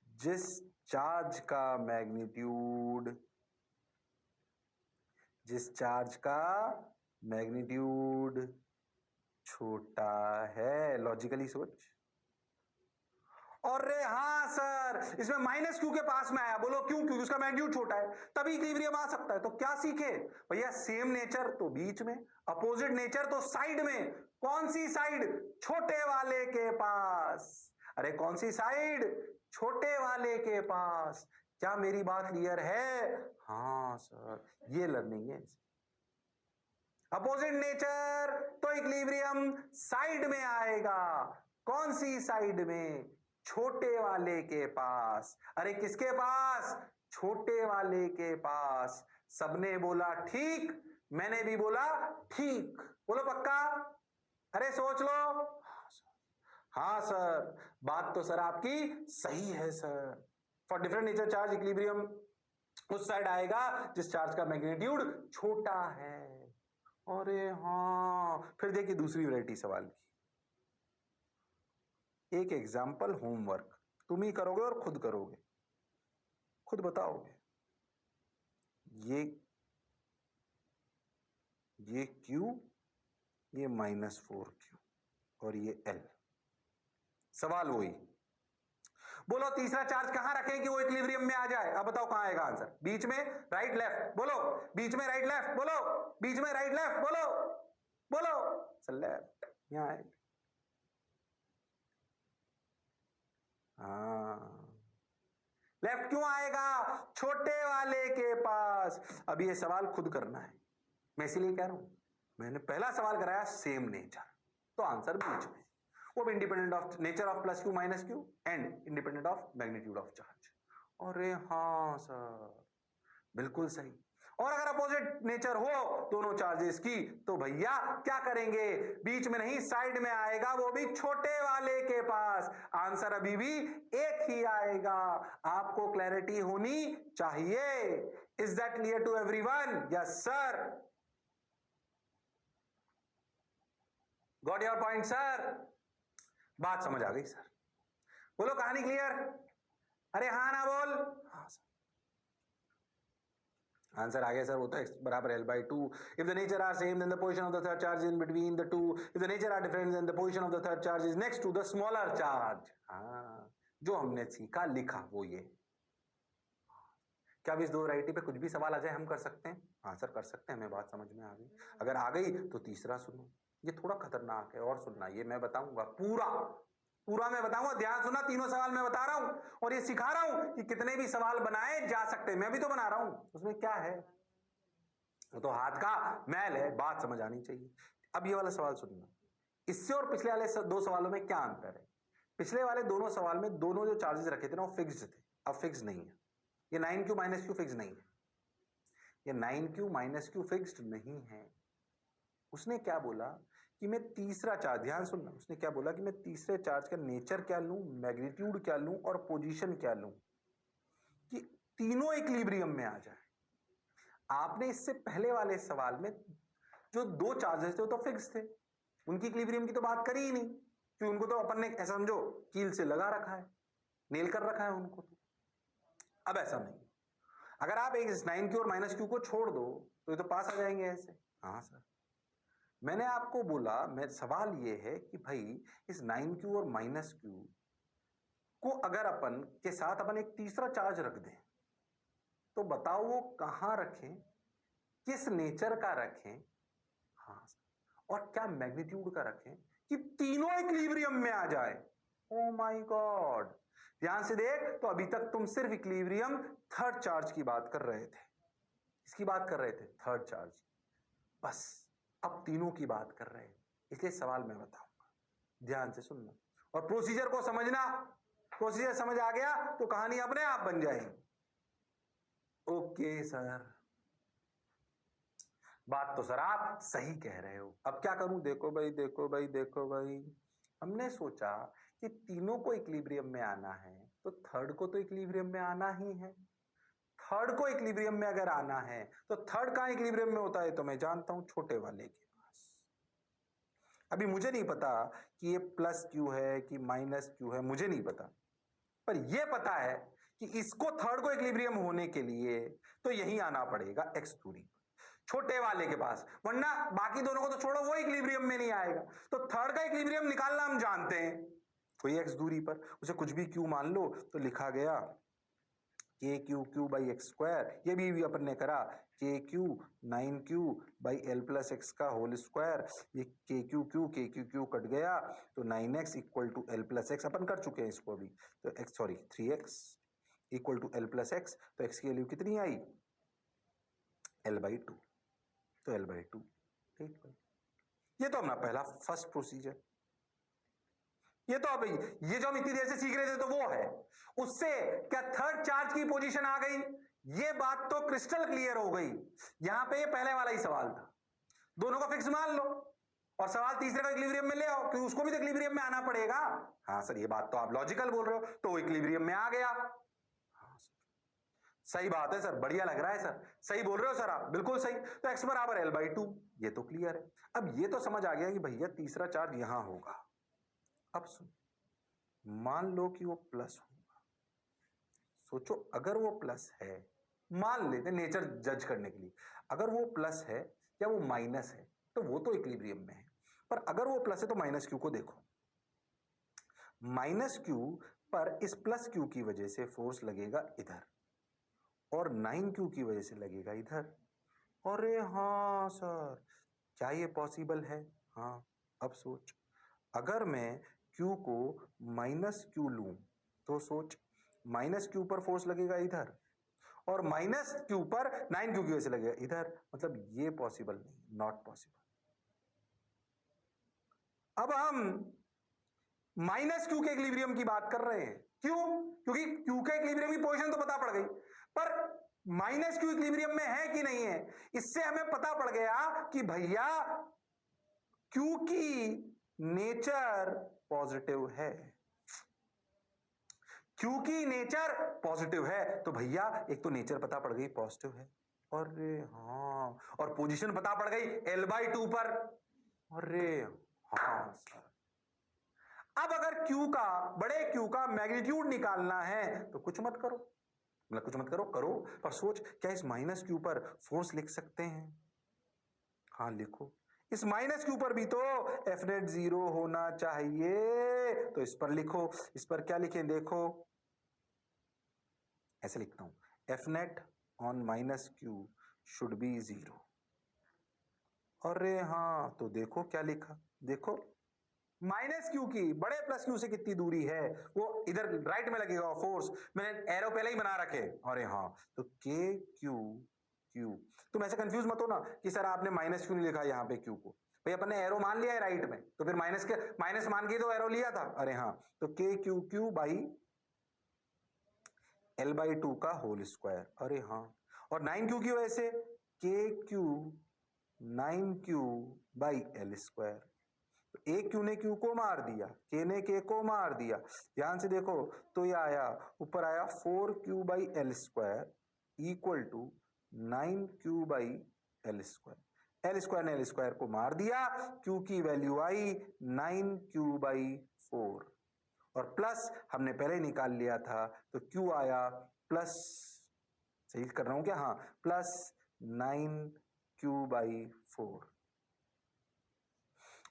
Speaker 1: जिस चार्ज का मैग्नीट्यूड, जिस चार्ज का मैग्नीट्यूड छोटा है, लॉजिकली सोच। और रे हाँ सर, इसमें माइनस क्यू के पास में आया, बोलो क्यों, क्योंकि उसका मैग्नीट्यूड छोटा है तभी इक्विलिब्रियम आ सकता है। तो क्या सीखे भैया, सेम नेचर तो बीच में, अपोजिट नेचर तो साइड में। कौन सी साइड, छोटे वाले के पास। अरे कौन सी साइड, छोटे वाले के पास। क्या मेरी बात क्लियर है, हाँ सर, ये लर्निंग है। अपोजिट नेचर तो इक्विलिब्रियम साइड में आएगा, कौन सी साइड में, छोटे वाले के पास। अरे किसके पास, छोटे वाले के पास। सबने बोला ठीक, मैंने भी बोला ठीक, बोलो पक्का, अरे सोच लो। हाँ सर, बात तो सर आपकी सही है sir, for different nature charge equilibrium उस साइड आएगा जिस चार्ज का मैग्नीट्यूड छोटा है। अरे हाँ, फिर देखिए दूसरी वैरायटी सवाल की, एक एग्जाम्पल होमवर्क तुम ही करोगे और खुद करोगे, खुद बताओगे। ये Q, ये -4Q और ये L। सवाल वही, बोलो तीसरा चार्ज कहां रखें कि वो इक्विलिब्रियम में आ जाए। अब बताओ कहां आएगा आंसर, बीच में, राइट लेफ्ट, बोलो बीच में, राइट लेफ्ट, बोलो बीच में, राइट लेफ्ट, बोलो बोलो लेफ्ट, यहां आएगा। हाँ, लेफ्ट क्यों आएगा, छोटे वाले के पास। अब ये सवाल खुद करना है, मैं इसीलिए कह रहा हूं, मैंने पहला सवाल कराया सेम नेचर, तो आंसर बीच में, वो भी independent of nature of plus Q minus Q and independent of magnitude of charge. अरे हाँ सर, बिल्कुल सही। और अगर अपोजिट नेचर हो दोनों चार्जेस की तो भैया क्या करेंगे, बीच में नहीं साइड में आएगा, वो भी छोटे वाले के पास। आंसर अभी भी एक ही आएगा। आपको क्लैरिटी होनी चाहिए। Is that clear to everyone? Yes sir. Got your point sir? बात समझ आ गई सर? बोलो कहानी क्लियर? अरे हाँ ना बोल। हाँ सर। आंसर आ गया सर, वो तो x बराबर L/2। If the nature are same then the position of the third charge in between the two. If the nature are different then the position of the third charge is next to the smaller charge. हाँ, जो हमने सीखा लिखा वो ये। क्या अब इस दो वैरायटी पे कुछ भी सवाल आ जाए हम कर सकते हैं? हाँ सर कर सकते हैं। हमें बात समझ में आ गई। अगर आ गई तो तीसरा सुनो, ये थोड़ा खतरनाक है, और सुनना, ये मैं बताऊंगा पूरा पूरा मैं बताऊंगा। ध्यान सुनना, तीनों सवाल मैं बता रहा हूं और ये सिखा रहा हूं कि कितने भी सवाल बनाए जा सकते हैं। मैं भी तो बना रहा हूं, उसमें क्या है, वो तो हाथ का मैल है, बात समझ आनी चाहिए। अब ये वाला सवाल सुनना, इससे और पिछले वाले दो सवालों में क्या अंतर है। पिछले वाले दोनों सवाल में दोनों जो चार्जेस रखे थे ना वो फिक्स्ड थे, अब फिक्स नहीं है। ये 9q माइनस क्यू फिक्स नहीं है, ये 9q माइनस क्यू फिक्स्ड नहीं है। उसने क्या बोला कि मैं तीसरा चार्ज, ध्यान सुनना, उसने क्या बोला कि मैं तीसरे चार्ज का नेचर क्या लूं, मैग्नीट्यूड क्या लूं और पोजीशन क्या लूं कि तीनों इक्विलिब्रियम में आ जाए। आपने इससे पहले वाले सवाल में जो दो चार्जेस थे वो तो फिक्स थे, उनकी इक्विलिब्रियम की तो बात करी ही नहीं, क्योंकि उनको तो अपन ने ऐसा समझो कील से लगा रखा है, नेल कर रखा है उनको। तो अब ऐसा नहीं, अगर आप एक 9q और माइनस क्यू को छोड़ दो तो ये तो पास आ जाएंगे ऐसे। हाँ सर, मैंने आपको बोला, मैं सवाल ये है कि भाई इस 9q और माइनस क्यू को अगर अपन के साथ अपन एक तीसरा चार्ज रख दें तो बताओ वो कहां रखें, किस नेचर का रखें। हाँ सर, और क्या मैग्नीट्यूड का रखें कि तीनों इक्विलिब्रियम में आ जाए। ओ माय गॉड, ध्यान से देख, तो अभी तक तुम सिर्फ इक्विलिब्रियम थर्ड चार्ज की बात कर रहे थे, इसकी बात कर रहे थे थर्ड चार्ज, बस अब तीनों की बात कर रहे हैं। इसलिए सवाल मैं बताऊंगा, ध्यान से सुनना और प्रोसीजर को समझना। प्रोसीजर समझ आ गया तो कहानी अपने आप बन जाएगी। ओके सर, बात तो सर आप सही कह रहे हो। अब क्या करूं, देखो भाई देखो भाई देखो भाई, हमने सोचा कि तीनों को इक्विलिब्रियम में आना है तो थर्ड को तो इक्विलिब्रियम में आना ही है। थर्ड को इक्विलिब्रियम में अगर आना है तो थर्ड कहां इक्विलिब्रियम में होता है, तो मैं जानता हूं छोटे वाले के पास। अभी मुझे नहीं पता कि ये प्लस क्यू है कि माइनस क्यू है, मुझे नहीं पता, पर यह पता है कि इसको थर्ड को इक्विलिब्रियम होने के लिए तो यहीं आना पड़ेगा एक्स दूरी पर, छोटे वाले के पास, वरना बाकी दोनों को तो छोड़ो वो इक्विलिब्रियम में नहीं आएगा। तो थर्ड का इक्विलिब्रियम निकालना हम जानते हैं, कोई एक्स दूरी पर उसे कुछ भी क्यू मान लो तो लिखा गया K Q Q by X square, ये भी अपन ने करा K Q 9q by L plus X का होल स्क्वायर, ये के क्यू क्यू कट गया तो 9x equal to L plus X, अपन कर चुके हैं इसको अभी, तो x sorry 3x equal to L plus X, तो x की वैल्यू कितनी आई L/2, तो L/2। ठीक भाई, ये तो अपना पहला फर्स्ट प्रोसीजर। ये तो अब ये जो हम इतनी देर से सीख रहे थे तो वो है, उससे क्या थर्ड चार्ज की पोजीशन आ गई, ये बात तो क्रिस्टल क्लियर हो गई। यहां पे ये पहले वाला ही सवाल था, दोनों को फिक्स मान लो और सवाल तीसरे का इक्विलिब्रियम में ले आओ, क्योंकि उसको भी तो इक्विलिब्रियम में आना पड़ेगा। हाँ सर, ये बात तो आप लॉजिकल बोल रहे हो, तो इक्विलिब्रियम में आ गया। हाँ सर, सही बात है सर, बढ़िया लग रहा है सर, सही बोल रहे हो सर आप, बिल्कुल सही। तो x बराबर L/2, ये तो क्लियर है। अब ये तो समझ आ गया कि भैया तीसरा चार्ज यहां होगा। अब सुन, मान लो कि वो प्लस होगा, सोचो अगर वो प्लस है, मान लेते नेचर जज करने के लिए, अगर वो प्लस है या वो माइनस है तो वो तो इक्विलिब्रियम में है, पर अगर वो प्लस है तो माइनस क्यू को देखो, माइनस क्यू पर इस प्लस क्यू की वजह से फोर्स लगेगा इधर और 9q की वजह से लगेगा इधर। अरे हाँ सर, क्या ये पॉसिबल है? हाँ, अब सोच, अगर मैं q को माइनस क्यू लूं तो सोच, माइनस क्यू पर फोर्स लगेगा इधर और माइनस क्यू पर 9q की वजह से लगेगा इधर, मतलब ये पॉसिबल नहीं, नॉट पॉसिबल। अब हम माइनस क्यू के इक्विलिब्रियम की बात कर रहे हैं, क्यों? क्योंकि क्यू के इक्विलिब्रियम की पोजीशन तो पता पड़ गई, पर माइनस क्यू इक्विलिब्रियम में है कि नहीं है। इससे हमें पता पड़ गया कि भैया क्यू की नेचर पॉजिटिव है, क्यू की नेचर पॉजिटिव है। तो भैया एक तो नेचर पता पड़ गई पॉजिटिव है, अरे हाँ, और पोजीशन पता पड़ गई L/2 पर, अरे हाँ सर। अब अगर Q का, बड़े Q का मैग्नीट्यूड निकालना है तो कुछ मत करो, मतलब कुछ मत करो, करो पर सोच, क्या इस माइनस Q पर फोर्स लिख सकते हैं? हाँ लिखो, इस माइनस Q पर भी तो F net 0 होना चाहिए, तो इस पर लिखो। इस पर क्या लिखें देखो, ऐसे लिखता हूं, F net on minus Q should be 0। अरे हाँ, तो देखो क्या लिखा, देखो माइनस क्यू की बड़े प्लस क्यू से कितनी दूरी है, वो इधर राइट में लगेगा फोर्स, मैंने एरो पहले ही बना रखे। अरे हाँ, तो के क्यू क्यू, तुम ऐसे कंफ्यूज मत हो ना कि सर आपने माइनस क्यू नहीं लिखा यहाँ पे क्यू को, भाई अपन ने एरो मान लिया है राइट में, तो फिर माइनस मान के तो एरो लिया था। अरे हाँ, तो K Q Q by L/2 का होल स्क्वायर, अरे हाँ, और 9Q की वजह से के Q 9Q by L square. तो ए क्यू ने क्यू को मार दिया, के ने के को मार दिया, ध्यान से देखो, तो ये आया, ऊपर आया 4Q by L square equal to 9Q by L square. L square ने L स्क्वायर को मार दिया, Q की वैल्यू आई 9Q बाई 4, और प्लस हमने पहले ही निकाल लिया था, तो Q आया प्लस, सही कर रहा हूं क्या, हाँ, प्लस 9Q बाई 4।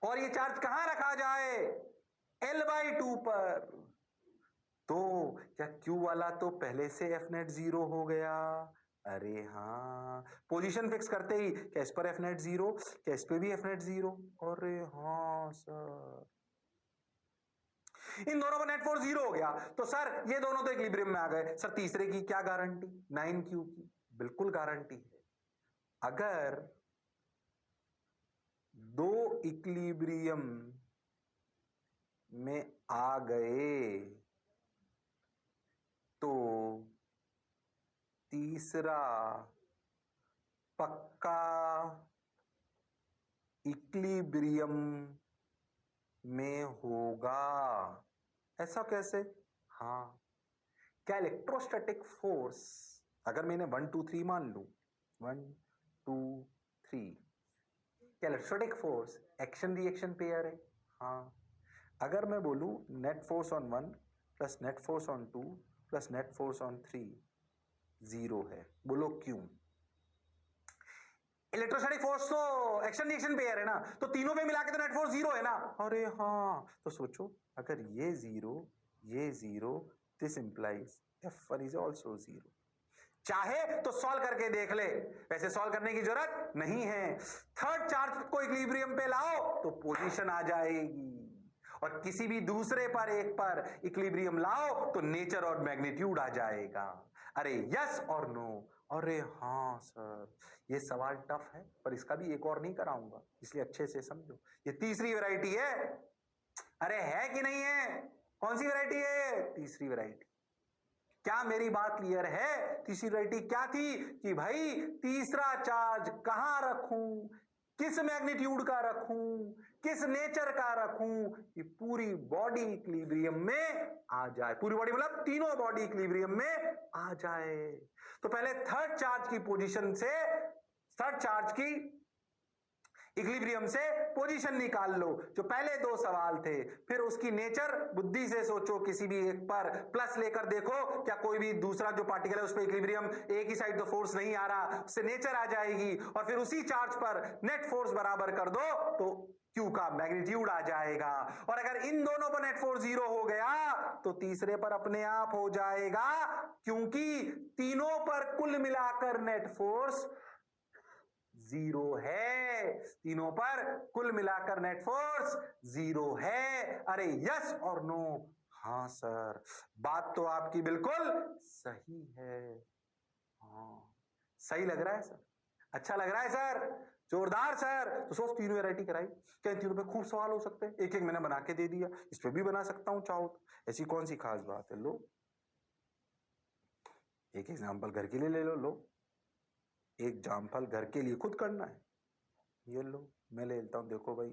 Speaker 1: और ये चार्ज कहां रखा जाए, L/2 पर। तो क्या Q वाला तो पहले से F net 0 हो गया, अरे हाँ, पोजीशन फिक्स करते ही क्या इस पर F net 0, क्या इस पे भी F net 0, अरे हाँ सर, इन दोनों पर नेट फोर्स 0 हो गया, तो सर ये दोनों तो इक्विलिब्रियम में आ गए। सर तीसरे की क्या गारंटी, 9Q की बिल्कुल गारंटी है। अगर दो इक्विलिब्रियम में आ गए तो तीसरा पक्का इक्विलिब्रियम में होगा। ऐसा कैसे, हाँ, क्या इलेक्ट्रोस्टैटिक फोर्स, अगर मैंने 1 2 3 मान लू, 1 2 3, क्या electrostatic force action reaction pair है, हाँ। अगर मैं बोलूं net force on 1 plus net force on 2 plus net force on 3 0 है, बोलो क्यों? इलेक्ट्रोस्टैटिक फोर्स तो एक्शन रिएक्शन पेयर है ना, तो तीनों पे मिला के तो नेट फोर्स 0 है ना। अरे हाँ, तो सोचो, अगर ये 0 ये 0, this implies F1 is also 0। चाहे तो सॉल्व करके देख ले, वैसे सॉल्व करने की जरूरत नहीं है। थर्ड चार्ज को इक्विलिब्रियम पे लाओ तो पोजीशन आ जाएगी, और किसी भी दूसरे पर एक पर इक्विलिब्रियम लाओ तो नेचर और मैग्नीट्यूड आ जाएगा। अरे यस और नो, अरे हाँ सर, ये सवाल टफ है, पर इसका भी एक और नहीं कराऊंगा, इसलिए अच्छे से समझो। ये तीसरी वैरायटी है, अरे है कि नहीं है, कौन सी वैरायटी है, तीसरी वैरायटी। क्या मेरी बात क्लियर है? तीसरी वैरायटी क्या थी कि भाई तीसरा चार्ज कहां रखूं, किस मैग्नीट्यूड का रखूं, किस नेचर का रखूं कि पूरी बॉडी इक्विलिब्रियम में आ जाए, पूरी बॉडी मतलब तीनों बॉडी इक्विलिब्रियम में आ जाए। तो पहले थर्ड चार्ज की पोजीशन से, थर्ड चार्ज की इक्विलिब्रियम से पोजीशन निकाल लो, जो पहले दो सवाल थे, फिर उसकी नेचर बुद्धि से सोचो, किसी भी एक पर प्लस लेकर देखो, क्या कोई भी दूसरा जो पार्टिकल है उस पर इक्विलिब्रियम, एक ही साइड तो फोर्स नहीं आ रहा, उससे नेचर आ जाएगी, और फिर उसी चार्ज पर नेट फोर्स बराबर कर दो तो Q का मैग्नीट्यूड आ जाएगा। और अगर इन दोनों पर नेट फोर्स 0 हो गया तो तीसरे पर अपने आप हो जाएगा, क्योंकि तीनों पर कुल मिलाकर नेट फोर्स 0 है, तीनों पर कुल मिलाकर नेट फोर्स 0 है। अरे यस और नो, हाँ सर, बात तो आपकी बिल्कुल सही है, हाँ सही लग रहा है सर, अच्छा लग रहा है सर, जोरदार सर। तो सोच, तीनों वैरायटी कराई, क्या इन तीनों पे खूब सवाल हो सकते हैं, एक एक मैंने बना के दे दिया, इस पे भी बना सकता हूं चाहो तो, ऐसी कौन सी खास बात है। लो एक एग्जाम्पल घर के लिए ले लो एक एग्जाम्पल घर के लिए खुद करना है, ये लो मैं ले लेता हूं, देखो भाई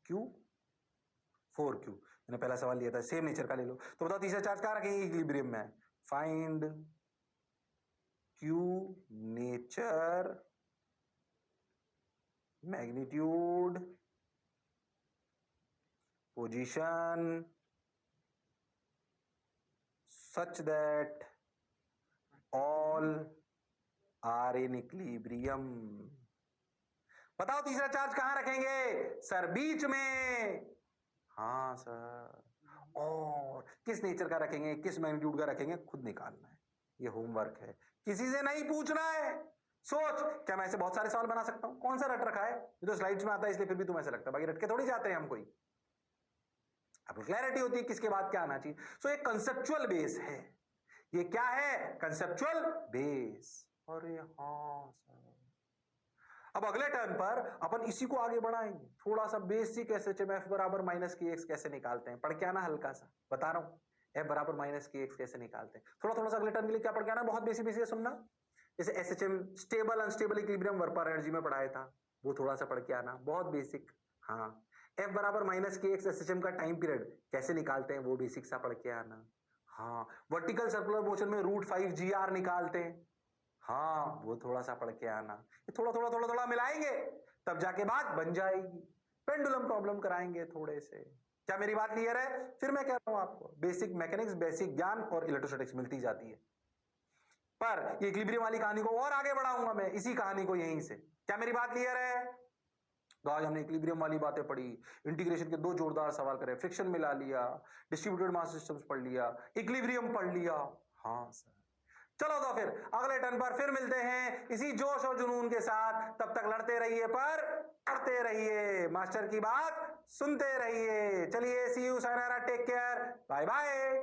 Speaker 1: Q 4Q, मैंने पहला सवाल लिया था सेम नेचर का ले लो, तो बताओ तीसरा चार्ज कहां रखेंगे, इक्विलिब्रियम में है, find Q nature magnitude position such that all are in equilibrium। बताओ तीसरा चार्ज कहां रखेंगे सर, बीच में, हाँ सर, और किस नेचर का रखेंगे, किस मैग्नीट्यूड का रखेंगे, खुद निकालना है, ये होमवर्क है, किसी से नहीं पूछना है। सोच, क्या मैं ऐसे बहुत सारे सवाल बना सकता हूं, कौन सा रट रखा है, ये तो स्लाइड्स में आता है इसलिए फिर भी तुम्हें ऐसा लगता है, बाकी रट के थोड़ी जाते हैं हम कोई, आपको क्लैरिटी होती है किसके बाद क्या आना चाहिए। सो एक कंसेप्चुअल बेस है, ये क्या है, कंसेप्चुअल बेस। अरे हाँ सर, अब अगले टर्न पर अपन इसी को आगे बढ़ाएंगे, थोड़ा सा बेसिक SHMF बराबर माइनस की एक्स कैसे निकालते हैं, पढ़ के आना, हल्का सा बता रहा हूं, F बराबर माइनस की एक्स कैसे निकालते हैं, थोड़ा थोड़ा सा अगले टर्न के लिए क्या पढ़ के आना, बहुत बेसिक बेसिक सुनना, जैसे SHM स्टेबल अनस्टेबल इक्विलिब्रियम वर्पर एनर्जी में पढ़ाया था, वो थोड़ा सा पढ़ के आना, बहुत बेसिक। हाँ, F बराबर माइनस की एक्स SHM का टाइम पीरियड कैसे निकालते हैं, वो बेसिक सा पढ़ के आना। हाँ, वर्टिकल सर्कुलर मोशन में √5GR निकालते हैं, हाँ वो थोड़ा सा पढ़ के आना, ये थोड़ा थोड़ा थोड़ा थोड़ा मिलाएंगे तब जाके बात बन जाएगी। पेंडुलम प्रॉब्लम कराएंगे थोड़े से, क्या मेरी बात क्लियर है, फिर मैं कह रहा हूं आपको बेसिक मैकेनिक्स, बेसिक ज्ञान और इलेक्ट्रोस्टैटिक्स मिलती जाती है, पर ये इक्विलिब्रियम वाली कहानी को और आगे बढ़ाऊंगा मैं इसी कहानी को यहीं से, क्या मेरी बात क्लियर है। तो आज हमने इक्विलिब्रियम वाली बातें पढ़ी, इंटीग्रेशन के 2 जोरदार सवाल करे, फ्रिक्शन मिला लिया, डिस्ट्रीब्यूटेड मास सिस्टम्स पढ़ लिया, इक्विलिब्रियम पढ़ लिया। हाँ सर, चलो तो फिर अगले टर्न पर फिर मिलते हैं इसी जोश और जुनून के साथ, तब तक लड़ते रहिए पर पढ़ते रहिए, मास्टर की बात सुनते रहिए। चलिए, see you, sayonara, take care, bye bye.